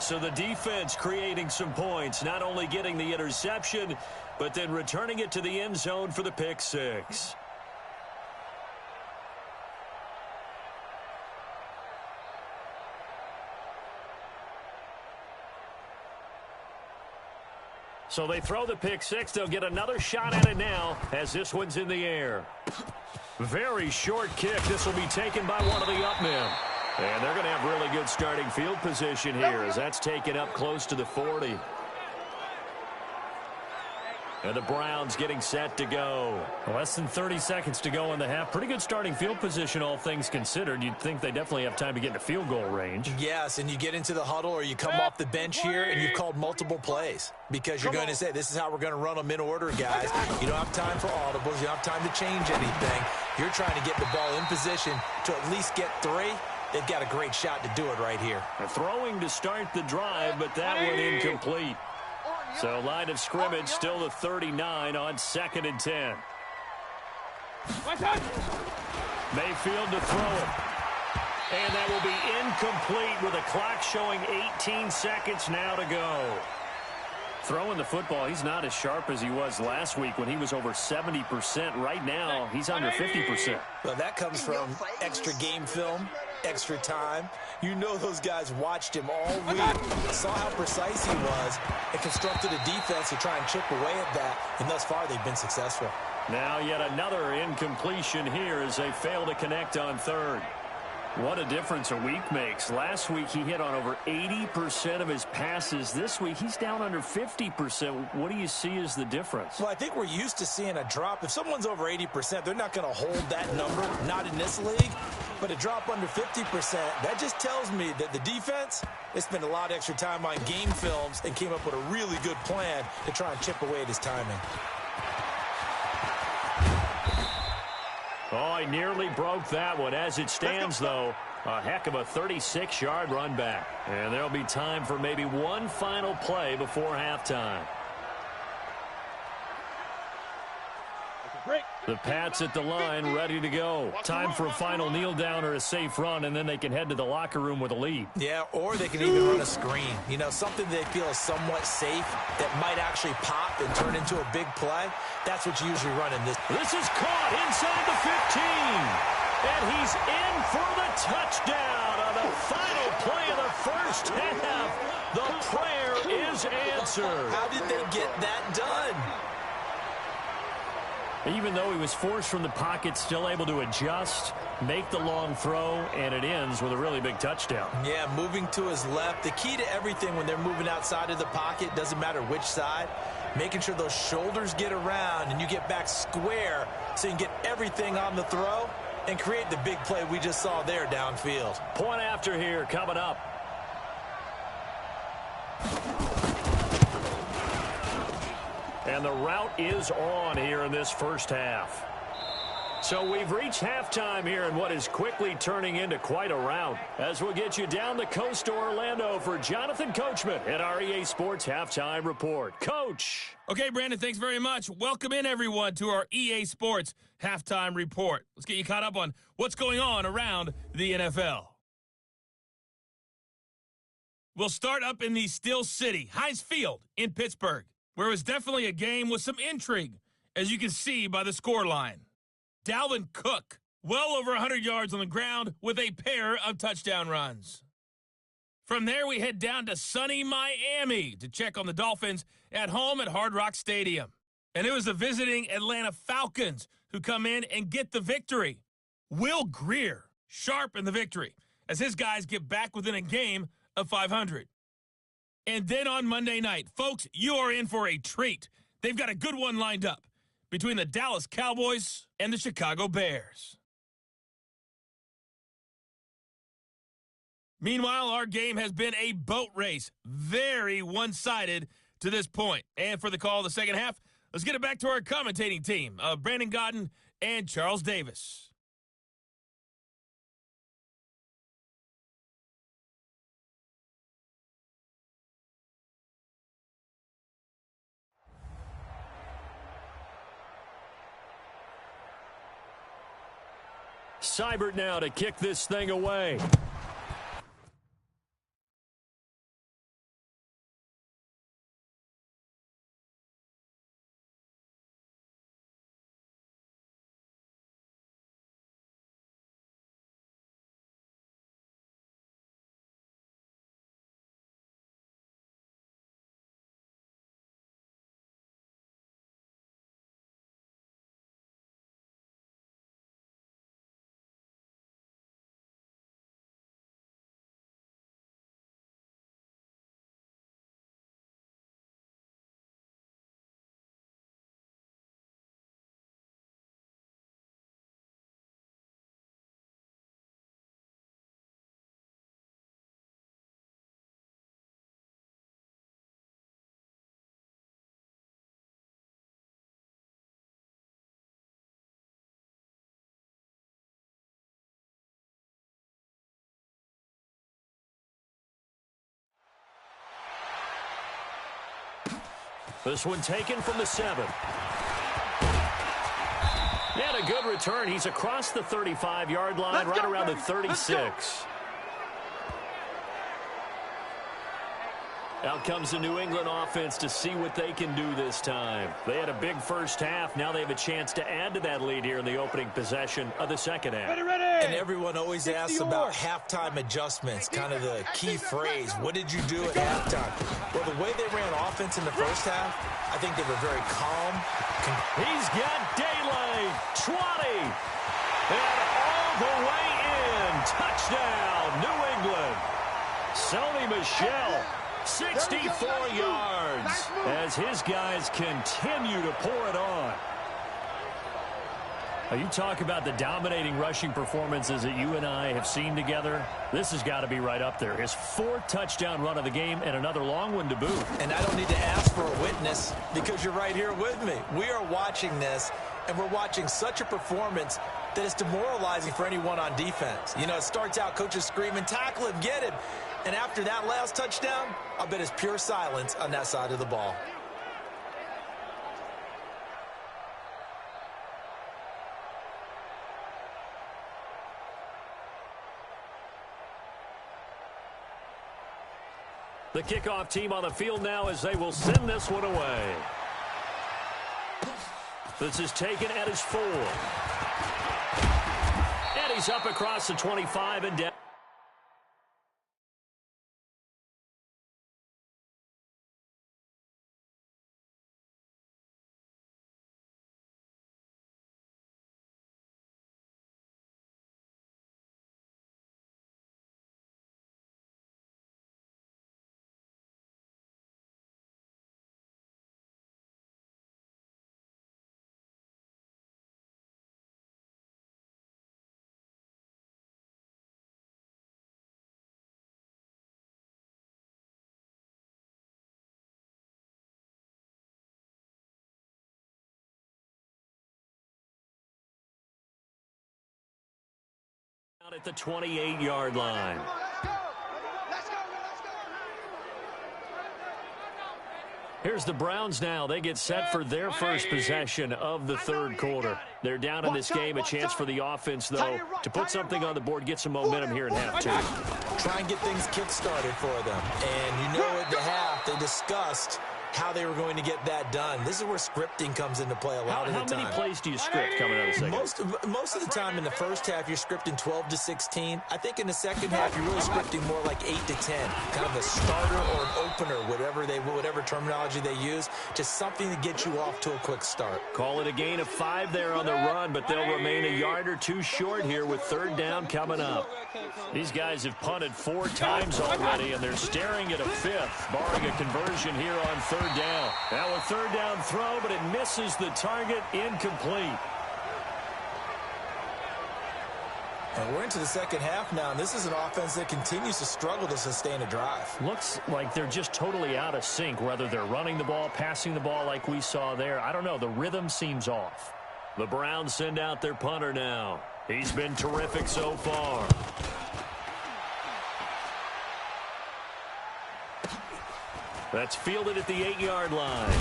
So the defense creating some points, not only getting the interception, but then returning it to the end zone for the pick six. So they throw the pick six. They'll get another shot at it now as this one's in the air. Very short kick. This will be taken by one of the up men. And they're going to have really good starting field position here as that's taken up close to the 40. And the Browns getting set to go. Less than 30 seconds to go in the half. Pretty good starting field position, all things considered. You'd think they definitely have time to get into field goal range. Yes, and you get into the huddle or you come off the bench here and you've called multiple plays because you're going to say, this is how we're going to run them in order, guys. You don't have time for audibles. You don't have time to change anything. You're trying to get the ball in position to at least get 3. They've got a great shot to do it right here. Throwing to start the drive, but that one incomplete. So line of scrimmage still the 39 on 2nd and 10. Mayfield to throw it. And that will be incomplete with a clock showing 18 seconds now to go. Throwing the football, he's not as sharp as he was last week when he was over 70%. Right now, he's under 50%. Well, that comes from extra game film, extra time. You know those guys watched him all week, saw how precise he was, and constructed a defense to try and chip away at that. And thus far, they've been successful. Now yet another incompletion here as they fail to connect on 3rd. What a difference a week makes. Last week, he hit on over 80% of his passes. This week, he's down under 50%. What do you see as the difference? Well, I think we're used to seeing a drop. If someone's over 80%, they're not going to hold that number, not in this league. But a drop under 50%, that just tells me that the defense, they spent a lot of extra time on game films and came up with a really good plan to try and chip away at his timing. Oh, he nearly broke that one. As it stands, though, a heck of a 36-yard run back. And there'll be time for maybe one final play before halftime. The Pats at the line, ready to go. Time for a final kneel down or a safe run, and then they can head to the locker room with a lead. Yeah, or they can even run a screen. You know, something they feel is somewhat safe that might actually pop and turn into a big play. That's what you usually run in this. This is caught inside the 15. And he's in for the touchdown on the final play of the first half. The prayer is answered. How did they get that done? Even though he was forced from the pocket, still able to adjust, make the long throw, and it ends with a really big touchdown. Yeah, moving to his left. The key to everything when they're moving outside of the pocket, doesn't matter which side, making sure those shoulders get around and you get back square so you can get everything on the throw and create the big play we just saw there downfield. Point after here coming up. And the route is on here in this first half. So we've reached halftime here in what is quickly turning into quite a rout. As we'll get you down the coast to Orlando for Jonathan Coachman at our EA Sports Halftime Report. Coach. Okay, Brandon, thanks very much. Welcome in, everyone, to our EA Sports Halftime Report. Let's get you caught up on what's going on around the NFL. We'll start up in the Steel City, Heinz Field in Pittsburgh, where it was definitely a game with some intrigue, as you can see by the scoreline. Dalvin Cook, well over 100 yards on the ground with a pair of touchdown runs. From there, we head down to sunny Miami to check on the Dolphins at home at Hard Rock Stadium. And it was the visiting Atlanta Falcons who come in and get the victory. Will Grier sharp in the victory as his guys get back within a game of 500. And then on Monday night, folks, you are in for a treat. They've got a good one lined up between the Dallas Cowboys and the Chicago Bears. Meanwhile, our game has been a boat race, very one-sided to this point. And for the call of the second half, let's get it back to our commentating team of Brandon Godden and Charles Davis. Seibert now to kick this thing away. This one taken from the 7. And a good return. He's across the 35-yard line, right around the 36. Out comes the New England offense to see what they can do this time. They had a big first half. Now they have a chance to add to that lead here in the opening possession of the second half. Ready, ready. And everyone always asks about halftime adjustments, kind of the key phrase. What did you do at halftime? Well, the way they ran offense in the first half, I think they were very calm. He's got daylight. 20. And all the way in. Touchdown, New England. Sony Michel. 64 yards as his guys continue to pour it on. You talk about the dominating rushing performances that you and I have seen together. This has got to be right up there. His 4th touchdown run of the game and another long one to boot. And I don't need to ask for a witness because you're right here with me. We are watching this, and we're watching such a performance that is demoralizing for anyone on defense. You know, it starts out coaches screaming, tackle him, get him. And after that last touchdown, I bet it's pure silence on that side of the ball. The kickoff team on the field now as they will send this one away. This is taken at his 4. And he's up across the 25 and down. At the 28-yard line. Here's the Browns now. They get set for their first possession of the third quarter. They're down in this game. A chance for the offense, though, to put something on the board, get some momentum here in half two. Try and get things kick-started for them. And you know at the half they discussed how they were going to get that done. This is where scripting comes into play a lot of the time. How many plays do you script coming out of the second? Most of the time in the first half, you're scripting 12 to 16. I think in the second half, you're really scripting more like 8 to 10. Kind of a starter or an opener, whatever terminology they use. Just something to get you off to a quick start. Call it a gain of 5 there on the run, but they'll remain a yard or two short here with third down coming up. These guys have punted 4 times already, and they're staring at a 5th, barring a conversion here on third down. Now a third down throw, but it misses the target, incomplete. And we're into the second half now, and this is an offense that continues to struggle to sustain a drive. Looks like they're just totally out of sync, whether they're running the ball, passing the ball like we saw there. I don't know. The rhythm seems off. The Browns send out their punter now. He's been terrific so far. That's fielded at the 8-yard line.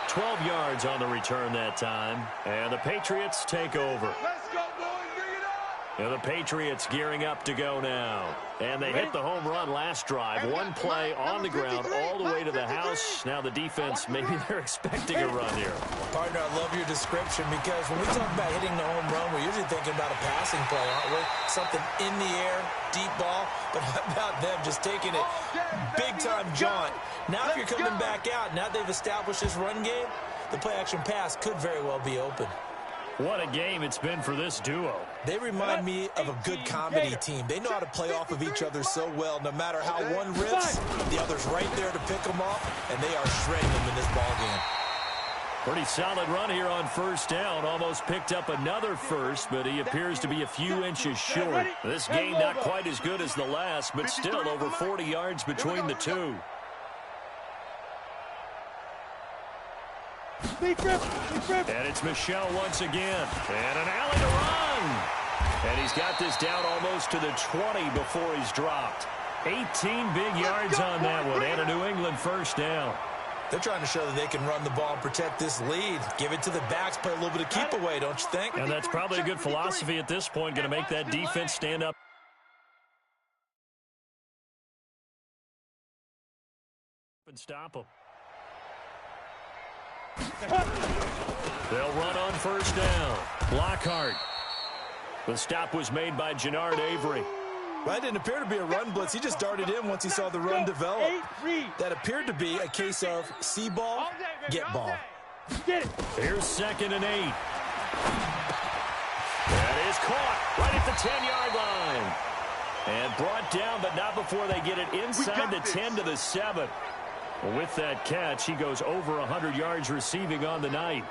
12 yards on the return that time. And the Patriots take over. Let's go, boys. Bring it on. And the Patriots gearing up to go now. And they hit the home run last drive. One play on the ground all the way to the house. Now the defense, maybe they're expecting a run here. Partner, I love your description because when we talk about hitting the home run, we're usually thinking about a passing play, aren't we? Something in the air, deep ball. But how about them just taking it big-time jaunt? Now if you're coming back out, now they've established this run game, the play-action pass could very well be open. What a game it's been for this duo. They remind me of a good comedy team. They know how to play off of each other so well. No matter how one rips, the other's right there to pick them up, and they are shredding them in this ballgame. Pretty solid run here on first down. Almost picked up another first, but he appears to be a few inches short. This game not quite as good as the last, but still over 40 yards between the two. And it's Michel once again. And an alley to run. And he's got this down almost to the 20 before he's dropped. 18 big yards on that one, and a New England first down. They're trying to show that they can run the ball and protect this lead. Give it to the backs, play a little bit of keep away, don't you think? And that's probably a good philosophy at this point, going to make that defense stand up and stop them. They'll run on first down. Lockhart. The stop was made by Jannard Avery. Well, that didn't appear to be a run blitz. He just darted in once he saw the run develop. That appeared to be a case of see ball, get ball. Here's 2nd and 8. That is caught right at the 10-yard line. And brought down, but not before they get it inside the 10 to the 7. With that catch, he goes over 100 yards receiving on the night.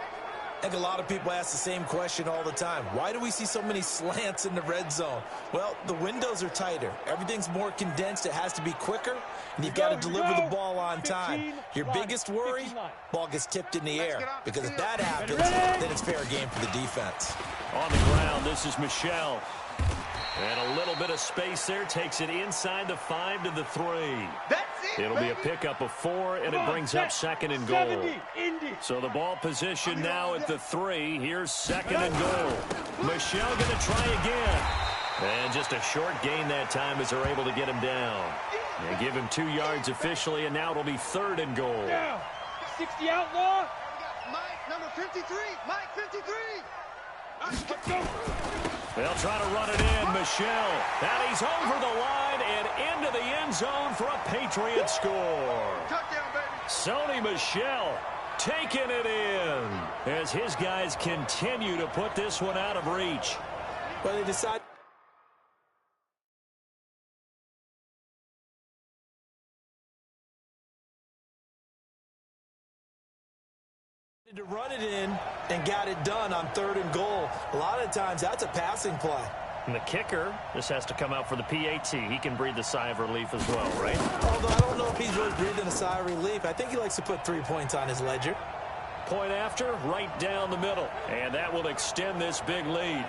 I think a lot of people ask the same question all the time. Why do we see so many slants in the red zone? Well, the windows are tighter. Everything's more condensed. It has to be quicker, and you've got to deliver the ball on time. Your biggest worry, ball gets tipped in the air, because if that happens, then it's fair game for the defense. On the ground, this is Michel. And a little bit of space there, takes it inside the 5 to the 3. It'll be a pickup of 4, and it brings up 2nd and goal. So the ball position now at the 3. Here's 2nd and goal. Michel going to try again. And just a short gain that time as they're able to get him down. And give him 2 yards officially, and now it'll be 3rd and goal. 60 outlaw. Mike, number 53. Mike, 53. They'll try to run it in. Michel. And he's over the line and into the end zone for a Patriot score. Touchdown, baby. Sony Michel taking it in as his guys continue to put this one out of reach. Well, they decide to run it in and got it done on 3rd and goal. A lot of times that's a passing play. And the kicker, this has to come out for the PAT. He can breathe a sigh of relief as well, right? Although I don't know if he's really breathing a sigh of relief. I think he likes to put 3 points on his ledger. Point after, right down the middle. And that will extend this big lead.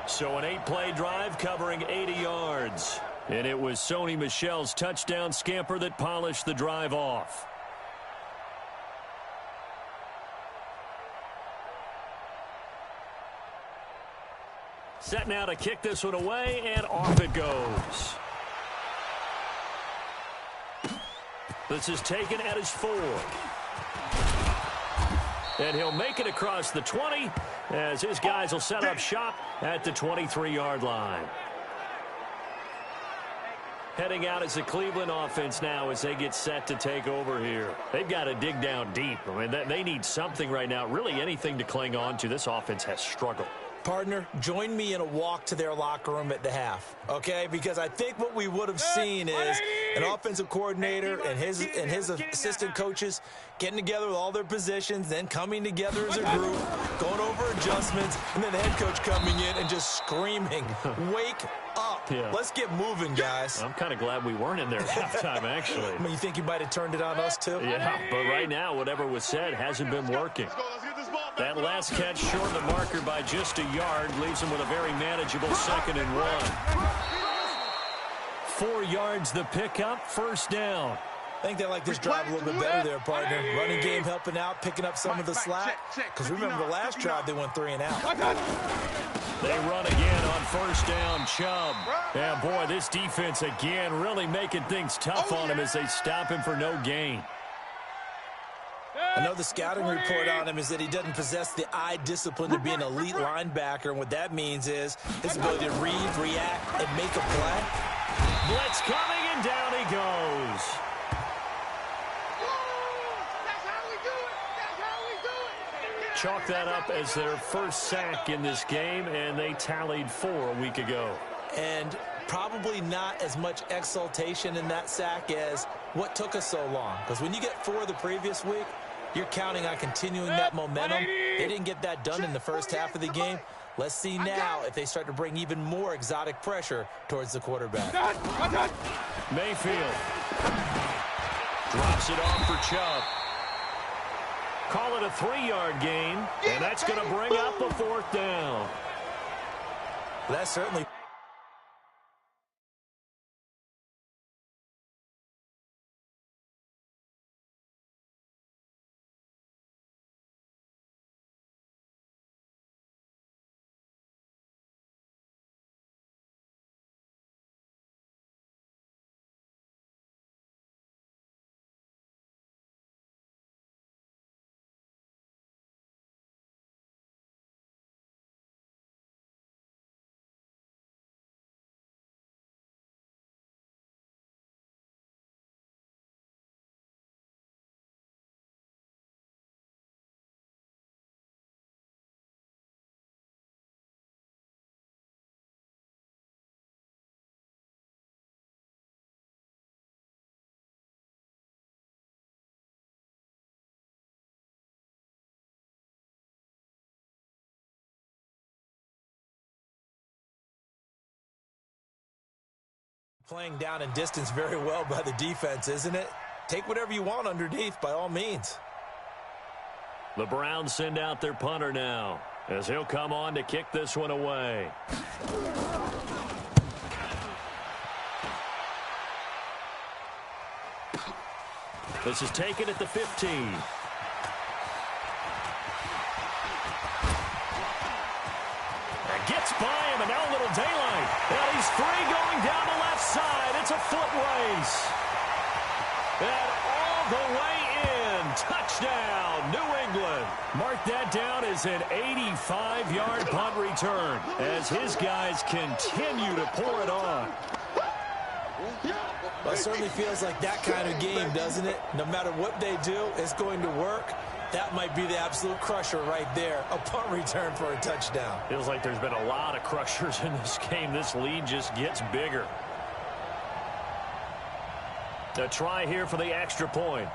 So an 8-play drive covering 80 yards. And it was Sony Michel's touchdown scamper that polished the drive off. Set now to kick this one away, and off it goes. This is taken at his 4. And he'll make it across the 20 as his guys will set up shop at the 23-yard line. Heading out as the Cleveland offense now as they get set to take over here. They've got to dig down deep. I mean, they need something right now, really anything to cling on to. This offense has struggled. Partner, join me in a walk to their locker room at the half, okay? Because I think what we would have seen is an offensive coordinator and his assistant coaches getting together with all their positions, then coming together as a group, going over adjustments, and then the head coach coming in and just screaming, wake up. Yeah. Let's get moving, guys. I'm kind of glad we weren't in there at halftime, actually. I mean, you think you might have turned it on us, too? Yeah, but right now, whatever was said hasn't been working. That last catch short of the marker by just a yard leaves him with a very manageable 2nd and 1. 4 yards the pickup, first down. I think they like this drive a little bit better there, partner. Running game helping out, picking up some of the slack. Because remember, the last drive they went 3 and out. They run again on first down, Chubb. And boy, this defense again really making things tough on him as they stop him for no gain. I know the scouting report on him is that he doesn't possess the eye discipline to be an elite linebacker, and what that means is his ability to read, react, and make a play. Blitz coming, and down he goes. That's how we do it. That's how we do it. Chalk that up as their first sack in this game, and they tallied 4 a week ago. And probably not as much exultation in that sack as what took us so long. Because when you get 4 the previous week, you're counting on continuing that momentum. They didn't get that done in the first half of the game. Let's see now if they start to bring even more exotic pressure towards the quarterback. Mayfield drops it off for Chubb. Call it a 3-yard gain, and that's going to bring up a 4th down. That's certainly... Playing down in distance very well by the defense, isn't it? Take whatever you want underneath, by all means. The Browns send out their punter now, as he'll come on to kick this one away. This is taken at the 15. Gets by him, and now a little daylight. And he's free going down the left side. It's a foot race. And all the way in. Touchdown, New England. Mark that down as an 85-yard punt return as his guys continue to pour it on. Well, it certainly feels like that kind of game, doesn't it? No matter what they do, it's going to work. That might be the absolute crusher right there. A punt return for a touchdown. Feels like there's been a lot of crushers in this game. This lead just gets bigger. A try here for the extra point.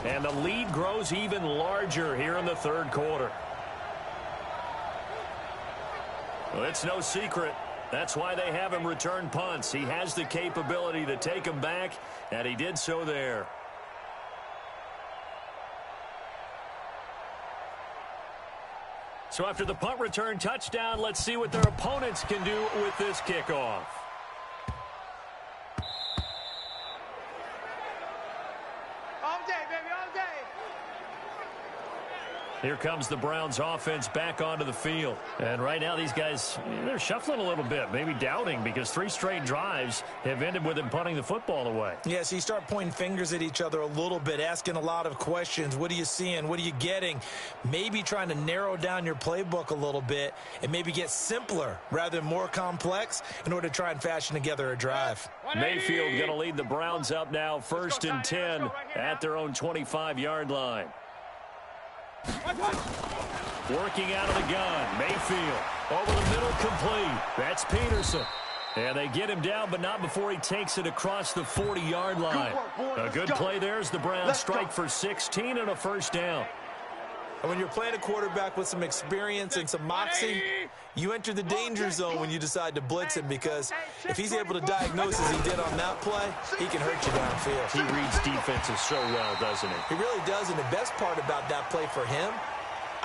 And the lead grows even larger here in the 3rd quarter. Well, it's no secret. That's why they have him return punts. He has the capability to take them back, and he did so there. So after the punt return touchdown, let's see what their opponents can do with this kickoff. All day, baby, all day. Here comes the Browns offense back onto the field. And right now these guys, they're shuffling a little bit, maybe doubting, because 3 straight drives have ended with them punting the football away. Yeah, so you start pointing fingers at each other a little bit, asking a lot of questions. What are you seeing? What are you getting? Maybe trying to narrow down your playbook a little bit and maybe get simpler rather than more complex in order to try and fashion together a drive. Mayfield going to lead the Browns up now, 1st and 10 at their own 25-yard line. Working out of the gun, Mayfield over the middle, complete. That's Peterson. And they get him down, but not before he takes it across the 40-yard line. A good play there as the Browns strike for 16 and a first down. And when you're playing a quarterback with some experience and some moxie, you enter the danger zone when you decide to blitz him, because if he's able to diagnose as he did on that play, he can hurt you downfield. He reads defenses so well, doesn't he? He really does, and the best part about that play for him,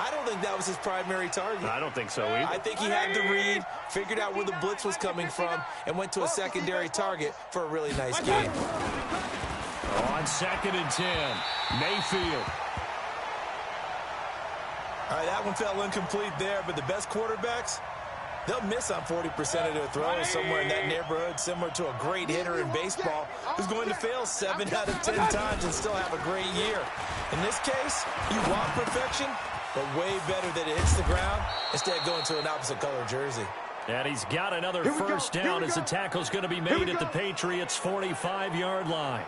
I don't think that was his primary target. I don't think so either. I think he had the read, figured out where the blitz was coming from, and went to a secondary target for a really nice game. On 2nd and 10, Mayfield. All right, that one fell incomplete there, but the best quarterbacks, they'll miss on 40% of their throws, somewhere in that neighborhood, similar to a great hitter in baseball who's going to fail 7 out of 10 times and still have a great year. In this case, you want perfection, but way better that it hits the ground instead of going to an opposite color jersey. And he's got another first down as the tackle's going to be made at the Patriots' 45-yard line.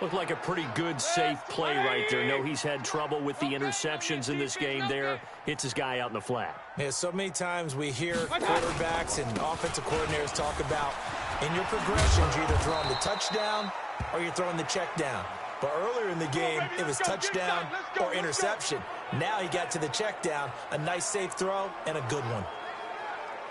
Looked like a pretty good, safe play right there. No, he's had trouble with the interceptions in this game there. Hits his guy out in the flat. Yeah, so many times we hear quarterbacks and offensive coordinators talk about in your progressions, you're either throwing the touchdown or you're throwing the check down. But earlier in the game, it was touchdown or interception. Now he got to the check down, a nice safe throw, and a good one.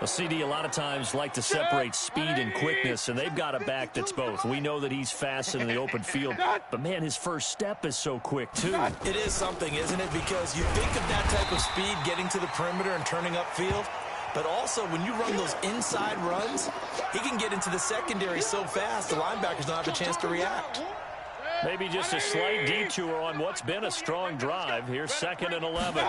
Well, CD, a lot of times like to separate speed and quickness, and they've got a back that's both. We know that he's fast in the open field, but, man, his first step is so quick, too. It is something, isn't it? Because you think of that type of speed getting to the perimeter and turning upfield, but also when you run those inside runs, he can get into the secondary so fast the linebackers don't have a chance to react. Maybe just a slight detour on what's been a strong drive. Here's 2nd and 11.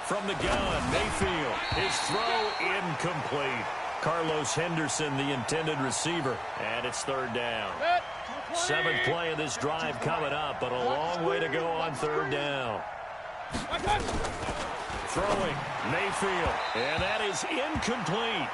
From the gun, Mayfield. His throw incomplete. Carlos Henderson, the intended receiver. And it's 3rd down. 7th play of this drive coming up, but a long way to go on 3rd down. Throwing, Mayfield. And that is incomplete.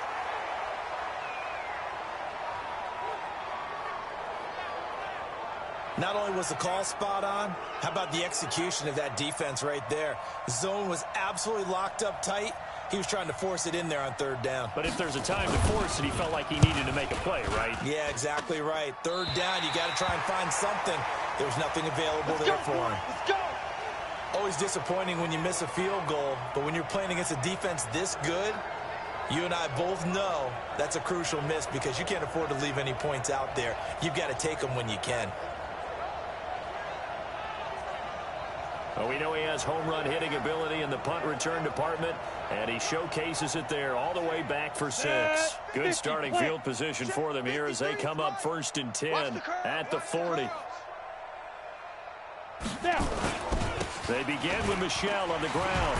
Not only was the call spot on, how about the execution of that defense right there? The zone was absolutely locked up tight. He was trying to force it in there on 3rd down. But if there's a time to force it, he felt like he needed to make a play, right? Yeah, exactly right. 3rd down, you got to try and find something. There was nothing available there for him. Let's go. Always disappointing when you miss a field goal, but when you're playing against a defense this good, you and I both know that's a crucial miss because you can't afford to leave any points out there. You've got to take them when you can. Well, we know he has home run hitting ability in the punt return department, and he showcases it there all the way back for 6. Good starting field position for them here as they come up 1st and 10 at the 40. They begin with Michel on the ground.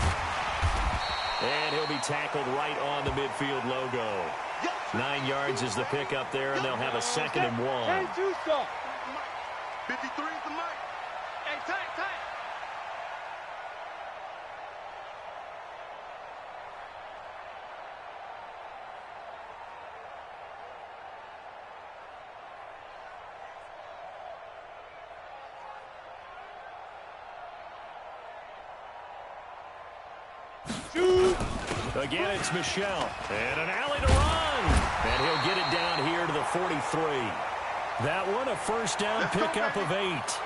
And he'll be tackled right on the midfield logo. 9 yards is the pickup there, and they'll have a 2nd and 1. 53 is the mic. Hey, tight. Again, it's Michel. And an alley to run. And he'll get it down here to the 43. That one, a first down pickup of 8.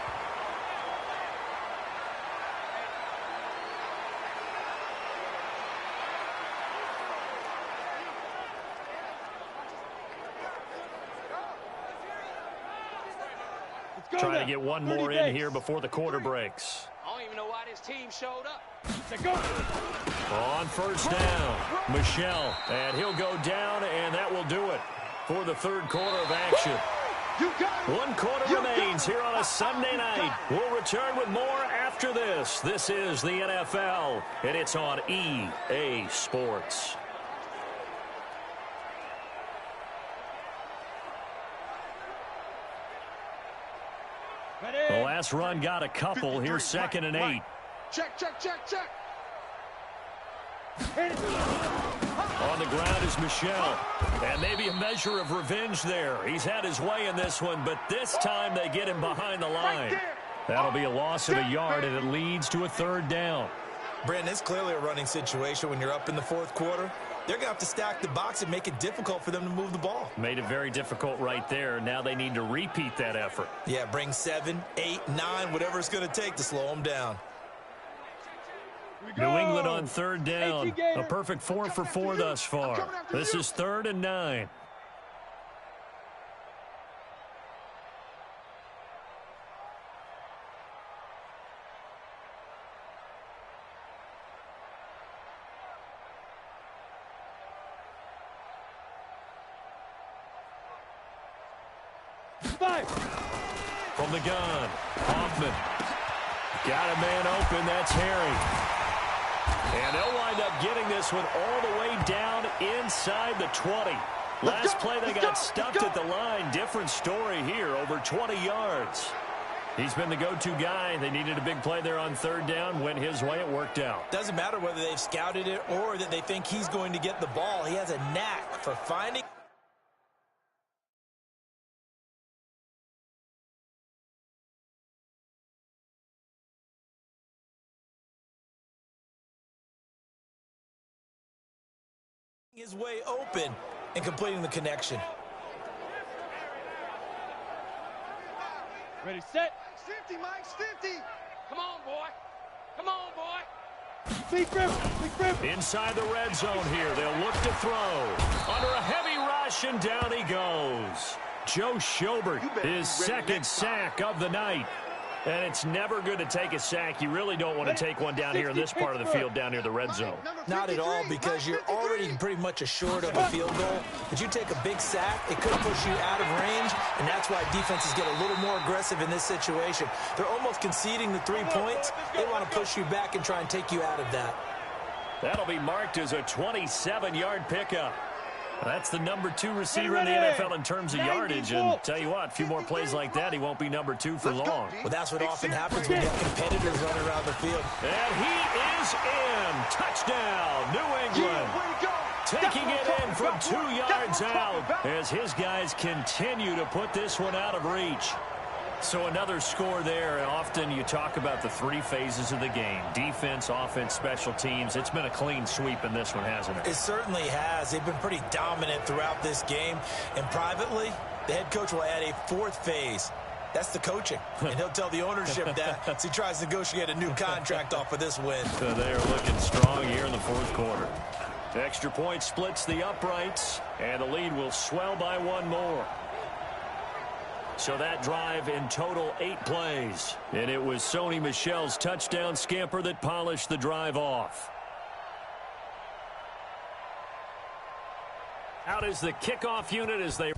Trying to get one more in here before the quarter breaks. I don't even know why this team showed up. On first down, Michel, and he'll go down, and that will do it for the 3rd quarter of action. 1 quarter remains here on a Sunday night. We'll return with more after after this. This is the NFL, and it's on EA Sports. The last run got a couple. Here's 2nd and 8. Check, check, check, check. On the ground is Michel. And maybe a measure of revenge there. He's had his way in this one, but this time they get him behind the line. That'll be a loss of a yard, and it leads to a 3rd down. Brandon, it's clearly a running situation when you're up in the 4th quarter. They're going to have to stack the box and make it difficult for them to move the ball. Made it very difficult right there. Now they need to repeat that effort. Yeah, bring 7, 8, 9, whatever it's going to take to slow them down. New England on 3rd down. A perfect 4 for 4 thus far. This is 3rd and 9. From the gun, Hoffman. Got a man open, that's Harry. And they'll wind up getting this one all the way down inside the 20. Last play they got stuffed at the line. Different story here, over 20 yards. He's been the go-to guy. They needed a big play there on 3rd down. Went his way, it worked out. Doesn't matter whether they've scouted it or that they think he's going to get the ball. He has a knack for finding his way open and completing the connection. Ready, set. 50, Mike, 50. Come on, boy. Come on, boy. Big grip. Inside the red zone here. They'll look to throw. Under a heavy rush, and down he goes. Joe Schobert, his 2nd sack of the night. And it's never good to take a sack. You really don't want to take one down here in this part of the field, down near the red zone. Not at all, because you're already pretty much assured of a field goal. But you take a big sack, it could push you out of range, and that's why defenses get a little more aggressive in this situation. They're almost conceding the 3 points. They want to push you back and try and take you out of that. That'll be marked as a 27-yard pickup. That's the number 2 receiver in the NFL in terms of yardage. And tell you what, a few more plays like that, he won't be number 2 for long. Well, that's what often happens when you have competitors running around the field. And he is in. Touchdown, New England. Taking it in from 2 yards out as his guys continue to put this one out of reach. So another score there, and often you talk about the 3 phases of the game. Defense, offense, special teams. It's been a clean sweep in this one, hasn't it? It certainly has. They've been pretty dominant throughout this game. And privately, the head coach will add a 4th phase. That's the coaching. And he'll tell the ownership that as he tries to negotiate a new contract off of this win. So they are looking strong here in the 4th quarter. Extra point splits the uprights, and the lead will swell by 1 more. So that drive in total 8 plays. And it was Sony Michel's touchdown scamper that polished the drive off. Out is the kickoff unit as they...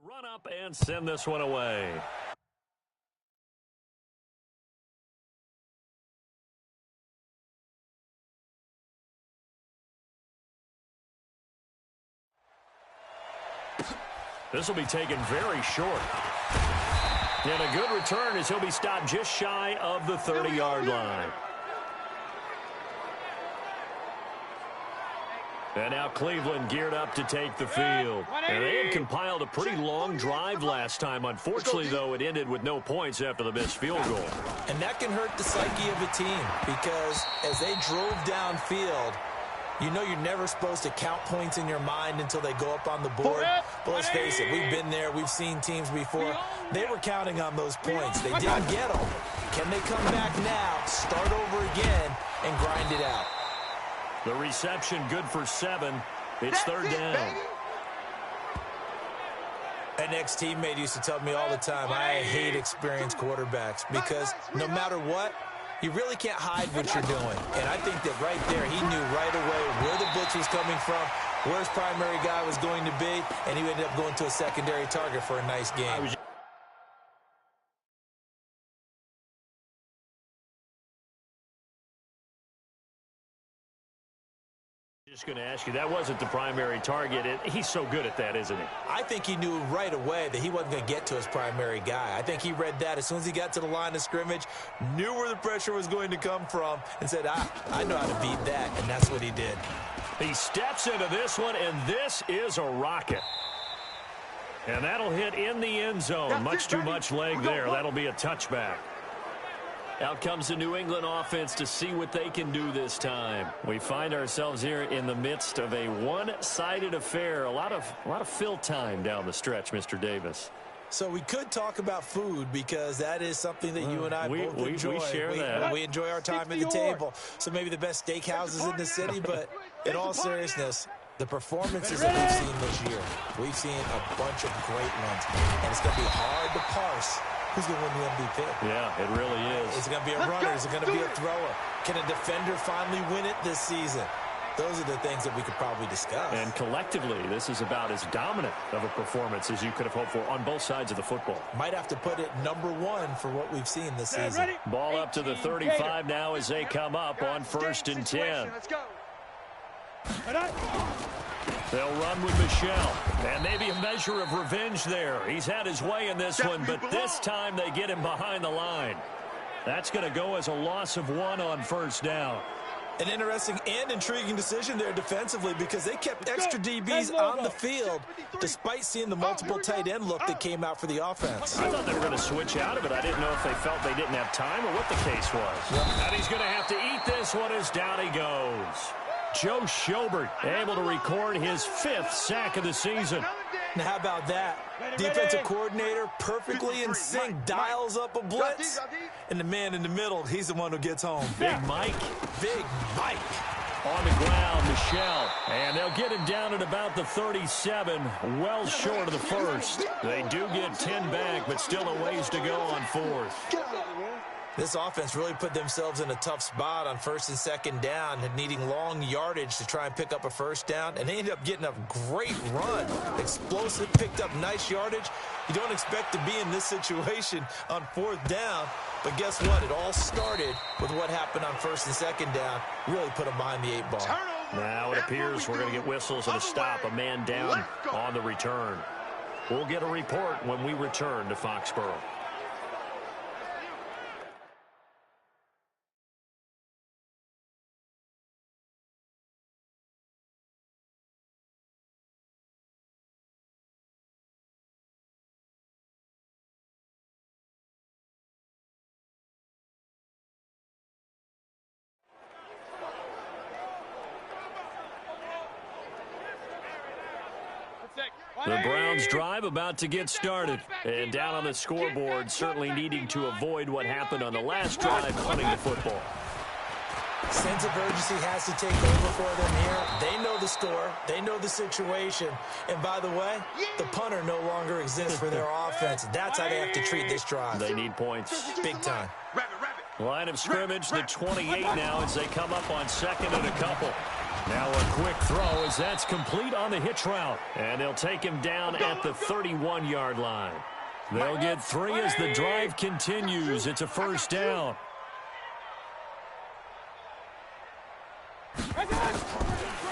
Run up and send this one away. This will be taken very short. And a good return as he'll be stopped just shy of the 30-yard line. And now Cleveland geared up to take the field. And they had compiled a pretty long drive last time. Unfortunately, though, it ended with no points after the missed field goal. And that can hurt the psyche of a team because as they drove downfield, you know you're never supposed to count points in your mind until they go up on the board. But let's face it, we've been there. We've seen teams before. They were counting on those points. They didn't get them. Can they come back now, start over again, and grind it out? The reception good for 7. It's third down. An ex-teammate used to tell me all the time, I hate experienced quarterbacks because no matter what, you really can't hide what you're doing. And I think that right there, he knew right away where the blitz was coming from, where his primary guy was going to be, and he ended up going to a secondary target for a nice game. Just going to ask you, that wasn't the primary target. He's so good at that, isn't he? I think he knew right away that he wasn't going to get to his primary guy. I think he read that as soon as he got to the line of scrimmage, knew where the pressure was going to come from, and said, I know how to beat that, and that's what he did. He steps into this one, and this is a rocket. And that'll hit in the end zone. Much too much leg there. That'll be a touchback. Out comes the New England offense to see what they can do this time. We find ourselves here in the midst of a one-sided affair. A lot of fill time down the stretch, Mr. Davis. So we could talk about food because that is something that you and I both enjoy. We share that. We enjoy our time at the table. So maybe the best steakhouses in the city, but in all seriousness, the performances that we've seen this year, we've seen a bunch of great ones. And it's going to be hard to parse who's going to win the MVP. Yeah, it really is. Is it going to be a runner? Is it going to be a thrower? Can a defender finally win it this season? Those are the things that we could probably discuss. And collectively, this is about as dominant of a performance as you could have hoped for on both sides of the football. Might have to put it #1 for what we've seen this season. Ball up to the 35 now as they come up on 1st and 10. Let's go. They'll run with Michelle. And maybe a measure of revenge there. He's had his way in this one, but this time they get him behind the line. That's going to go as a loss of 1 on 1st down. An interesting and intriguing decision there defensively because they kept extra DBs on the field despite seeing the multiple tight end look that came out for the offense. I thought they were going to switch out of it. I didn't know if they felt they didn't have time or what the case was. And he's going to have to eat this one as down he goes. Joe Schobert able to record his 5th sack of the season. Now, how about that? Defensive coordinator perfectly in sync, dials up a blitz, and the man in the middle, he's the one who gets home. Big Mike. Big Mike. On the ground, Michelle. And they'll get him down at about the 37, well short of the 1st. They do get 10 back, but still a ways to go on 4th. This offense really put themselves in a tough spot on 1st and 2nd down and needing long yardage to try and pick up a 1st down, and they ended up getting a great run. Explosive, picked up nice yardage. You don't expect to be in this situation on 4th down, but guess what? It all started with what happened on 1st and 2nd down. Really put them behind the 8 ball. Now it appears we're going to get whistles and a stop, a man down on the return. We'll get a report when we return to Foxborough. The Browns drive about to get started. And down on the scoreboard, certainly needing to avoid what happened on the last drive, punting the football. Sense of urgency has to take over for them here. They know the score. They know the situation. And by the way, the punter no longer exists for their offense. That's how they have to treat this drive. They need points. Big time. Line of scrimmage, the 28 now as they come up on 2nd and a couple. Now a quick throw as that's complete on the hitch route. And they'll take him down at the 31-yard line. They'll get 3 as the drive continues. It's a 1st down.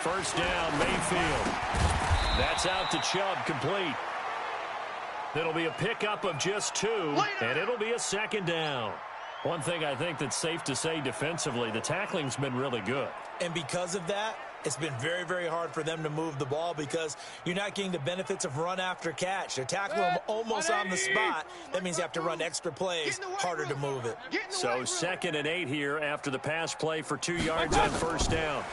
First down, Mayfield. That's out to Chubb, complete. It'll be a pickup of just 2, and it'll be a second down. One thing I think that's safe to say defensively, the tackling's been really good. And because of that, it's been very, very hard for them to move the ball because you're not getting the benefits of run after catch. They're tackling them almost on the spot. That means you have to run extra plays, harder to move it. So 2nd and 8 here after the pass play for 2 yards on first down.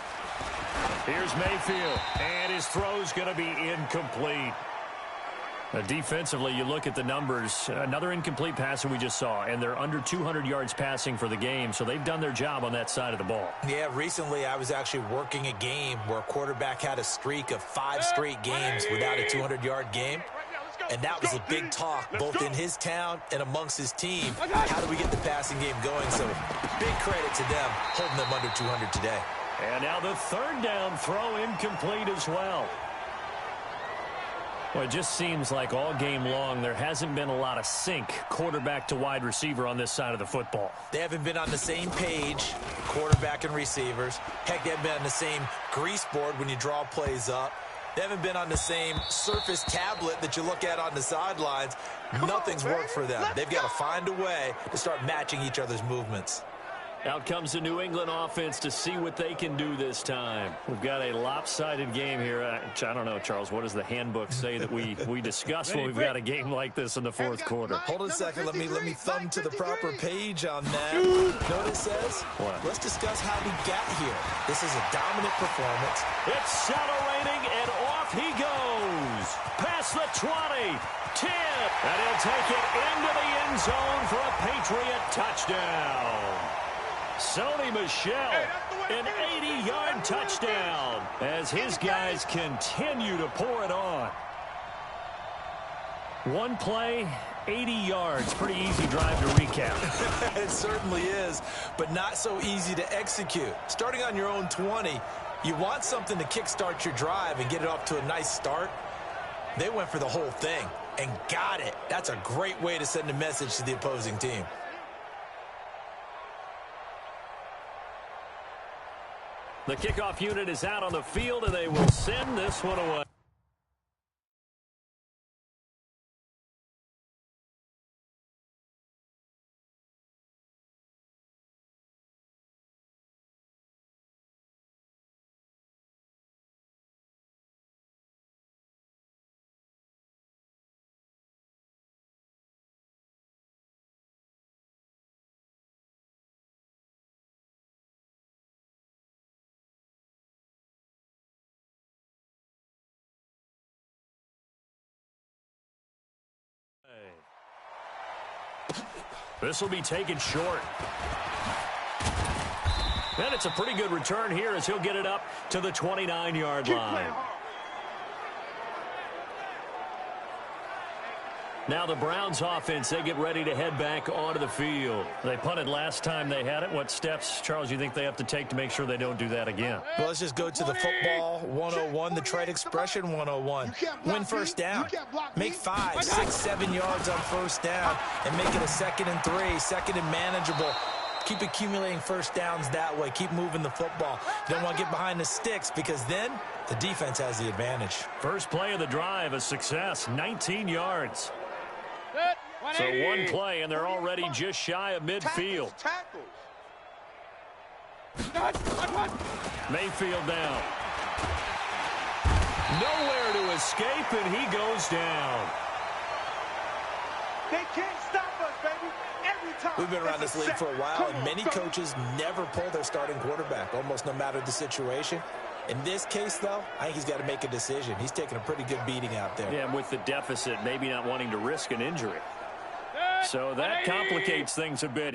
Here's Mayfield, and his throw's going to be incomplete. Defensively, you look at the numbers. Another incomplete pass that we just saw, and they're under 200 yards passing for the game, so they've done their job on that side of the ball. Yeah, recently I was actually working a game where a quarterback had a streak of 5 straight games without a 200-yard game, and that was a big talk both in his town and amongst his team. How do we get the passing game going? So big credit to them holding them under 200 today. And now the 3rd down throw incomplete as well. Well, it just seems like all game long there hasn't been a lot of sync quarterback to wide receiver on this side of the football. They haven't been on the same page, quarterback and receivers. Heck, they haven't been on the same grease board when you draw plays up. They haven't been on the same Surface tablet that you look at on the sidelines. Nothing's worked for them. They've got to find a way to start matching each other's movements. Out comes the New England offense to see what they can do this time. We've got a lopsided game here. I don't know, Charles, what does the handbook say that we discuss when we've got a game like this in the 4th quarter? Hold on a second. Let me thumb to the proper page on that. Know what it says? What? Let's discuss how we got here. This is a dominant performance. It's accelerating, and off he goes. Past the 20, 10, and he'll take it into the end zone for a Patriot touchdown. Sony Michel, an 80-yard touchdown as his guys continue to pour it on. One play, 80 yards. Pretty easy drive to recap. It certainly is, but not so easy to execute. Starting on your own 20, you want something to kickstart your drive and get it off to a nice start. They went for the whole thing and got it. That's a great way to send a message to the opposing team. The kickoff unit is out on the field, and they will send this one away. This will be taken short. And it's a pretty good return here as he'll get it up to the 29-yard line. Now the Browns offense, they get ready to head back onto the field. They punted last time they had it. What steps, Charles, you think they have to take to make sure they don't do that again? Well, let's just go to the football 101, the trade expression 101. Win first down. Make 5, 6, 7 yards on first down and make it a 2nd and 3, 2nd and manageable. Keep accumulating first downs that way. Keep moving the football. You don't want to get behind the sticks because then the defense has the advantage. First play of the drive, a success, 19 yards. So one play, and they're already just shy of midfield. Mayfield down. Nowhere to escape, and he goes down. They can't stop us, baby. Every time. We've been around this league for a while, and many coaches never pull their starting quarterback, almost no matter the situation. In this case, though, I think he's got to make a decision. He's taking a pretty good beating out there. Yeah, with the deficit, maybe not wanting to risk an injury. So that complicates things a bit.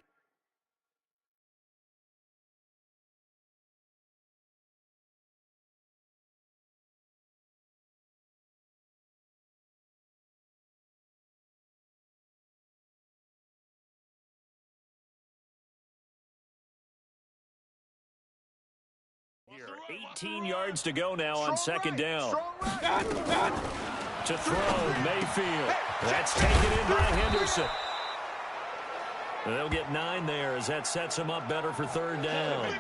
Here, 18 yards to go now on second down. To throw, Mayfield. That's taken in by Henderson. They'll get 9 there as that sets them up better for third down.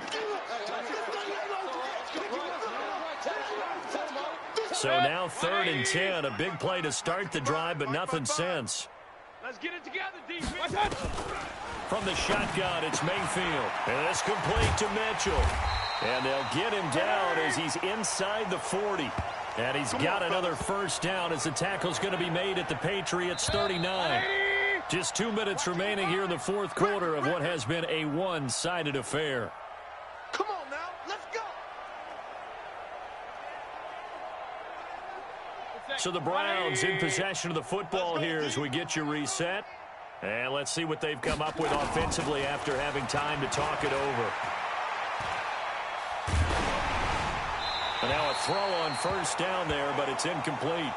So now 3rd and 10. A big play to start the drive, but nothing since. Let's get it together, defense. From the shotgun, it's Mayfield. And it's complete to Mitchell. And they'll get him down as he's inside the 40. And he's got another first down as the tackle's going to be made at the Patriots 39. Just 2 minutes remaining here in the fourth quarter of what has been a one-sided affair. Come on now, let's go. So the Browns in possession of the football here as we get you reset. And let's see what they've come up with offensively after having time to talk it over. And now a throw on first down there, but it's incomplete.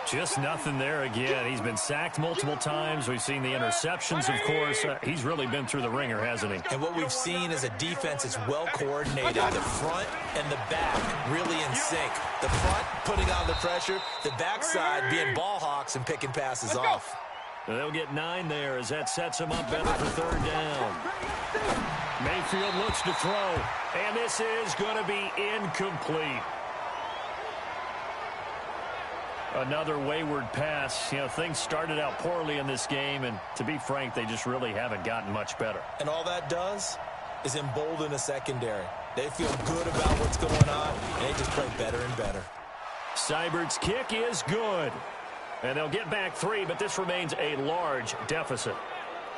Just nothing there again. He's been sacked multiple times. We've seen the interceptions, of course. He's really been through the ringer, hasn't he? And what we've seen is a defense that's well coordinated. The front and the back really in sync. The front putting on the pressure, the backside being ball hawks and picking passes off. They'll get 9 there as that sets them up better for 3rd down. Mayfield looks to throw, and this is going to be incomplete. Another wayward pass. You know, things started out poorly in this game, and to be frank, they just really haven't gotten much better. And all that does is embolden a secondary. They feel good about what's going on, and they just play better and better. Seibert's kick is good. And they'll get back 3, but this remains a large deficit.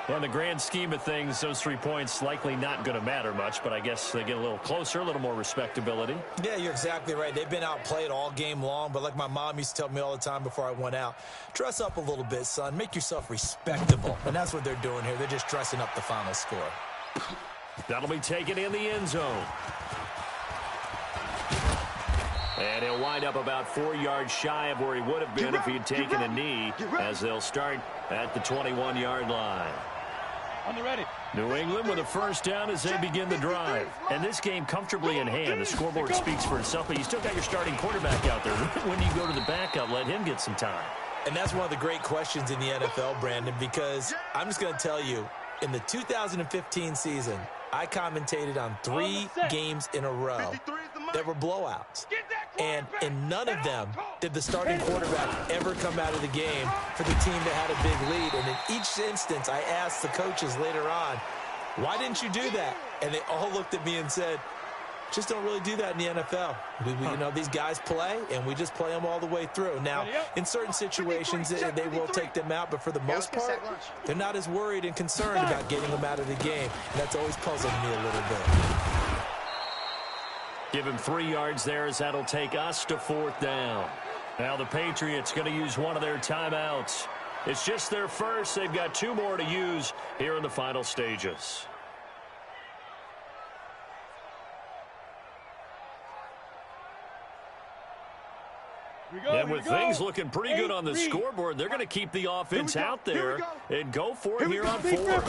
Well, in the grand scheme of things, those 3 points likely not going to matter much, but I guess they get a little closer, a little more respectability. Yeah, you're exactly right. They've been outplayed all game long, but like my mom used to tell me all the time before I went out, dress up a little bit, son. Make yourself respectable. And that's what they're doing here. They're just dressing up the final score. That'll be taken in the end zone. And he'll wind up about 4 yards shy of where he would have been if he had taken a knee, as they'll start at the 21-yard line. On the ready. New England with a first down as they begin the drive. And this game comfortably in hand. The scoreboard speaks for itself, but you still got your starting quarterback out there. When you go to the backup, let him get some time. And that's one of the great questions in the NFL, Brandon, because I'm just going to tell you, in the 2015 season, I commentated on 3 games in a row that were blowouts. And in none of them did the starting quarterback ever come out of the game for the team that had a big lead. And in each instance, I asked the coaches later on, why didn't you do that? And they all looked at me and said, just don't really do that in the NFL. You know, these guys play, and we just play them all the way through. Now, in certain situations, they will take them out, but for the most part, they're not as worried and concerned about getting them out of the game. And that's always puzzled me a little bit. Give him 3 yards there as that'll take us to 4th down. Now the Patriots going to use one of their timeouts. It's just their first. They've got 2 more to use here in the final stages. And with things looking pretty good on the scoreboard, they're going to keep the offense out there and go for it here on 4th.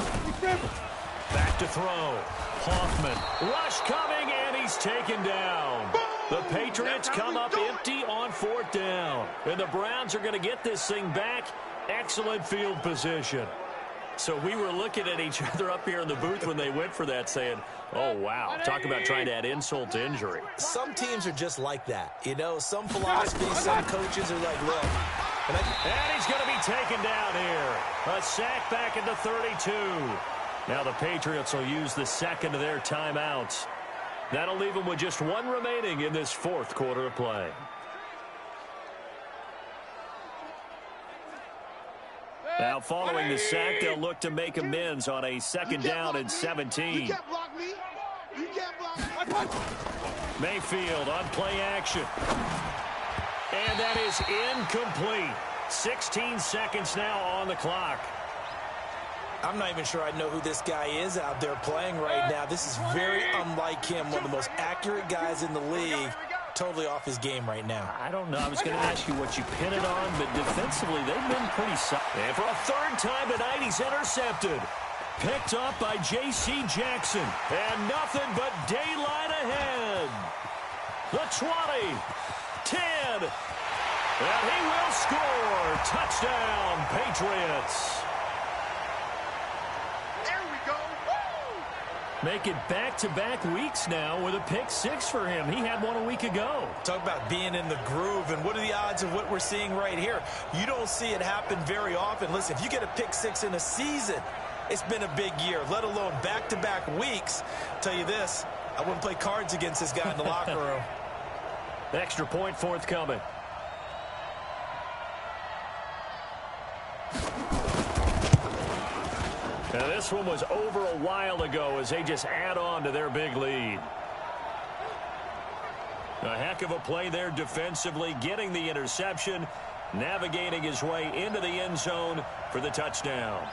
Back to throw. Hoffman. Rush coming, and he's taken down. The Patriots come up empty on 4th down. And the Browns are going to get this thing back. Excellent field position. So we were looking at each other up here in the booth when they went for that, saying, oh, wow. Talk about trying to add insult to injury. Some teams are just like that. You know, some philosophies, some coaches are like, look. And he's going to be taken down here. A sack back at the 32. Now the Patriots will use the second of their timeouts. That'll leave them with just 1 remaining in this 4th quarter of play. Now following the sack, they'll look to make amends on a 2nd down and 17. You can't block me. You can't block me. Mayfield on play action. And that is incomplete. 16 seconds now on the clock. I'm not even sure I know who this guy is out there playing right now. This is very unlike him, one of the most accurate guys in the league. Totally off his game right now. I don't know. I was going to ask you what you pin it on, but defensively, they've been pretty solid. And for a 3rd time tonight, he's intercepted. Picked up by J.C. Jackson. And nothing but daylight ahead. The 20, 10, and he will score. Touchdown, Patriots. There we go. Woo! Make it back-to-back weeks now with a pick-6 for him. He had one a week ago. Talk about being in the groove, and what are the odds of what we're seeing right here? You don't see it happen very often. Listen, if you get a pick-6 in a season, it's been a big year, let alone back-to-back weeks. I'll tell you this, I wouldn't play cards against this guy in the locker room. Extra point forthcoming. Now this one was over a while ago as they just add on to their big lead. A heck of a play there defensively, getting the interception, navigating his way into the end zone for the touchdown.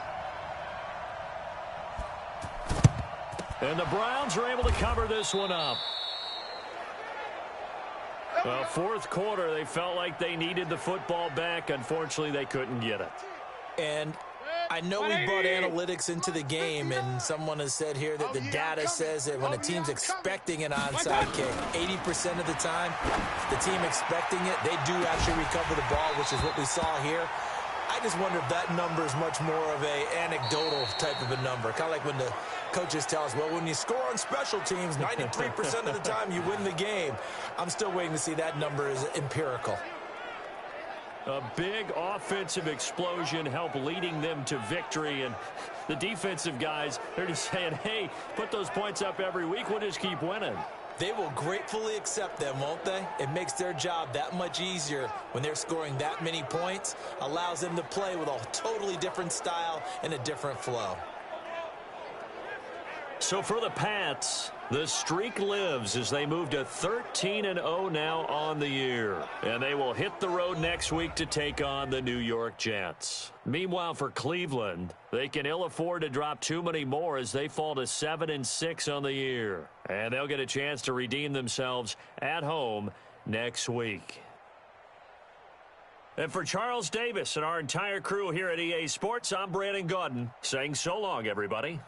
And the Browns are able to cover this one up. Well, fourth quarter, they felt like they needed the football back. Unfortunately, they couldn't get it. And I know we brought analytics into the game, and someone has said here that the data says that when a team's expecting an onside kick, 80% of the time, the team expecting it, they do actually recover the ball, which is what we saw here. I just wonder if that number is much more of an anecdotal type of a number. Kind of like when the coaches tell us, well, when you score on special teams, 93% of the time you win the game. I'm still waiting to see that number is empirical. A big offensive explosion helped leading them to victory, and the defensive guys, they're just saying, hey, put those points up every week, we'll just keep winning. They will gratefully accept them, won't they? It makes their job that much easier when they're scoring that many points, allows them to play with a totally different style and a different flow. So for the Pats, the streak lives as they move to 13-0 now on the year. And they will hit the road next week to take on the New York Jets. Meanwhile, for Cleveland, they can ill afford to drop too many more as they fall to 7-6 on the year. And they'll get a chance to redeem themselves at home next week. And for Charles Davis and our entire crew here at EA Sports, I'm Brandon Gaudin saying so long, everybody.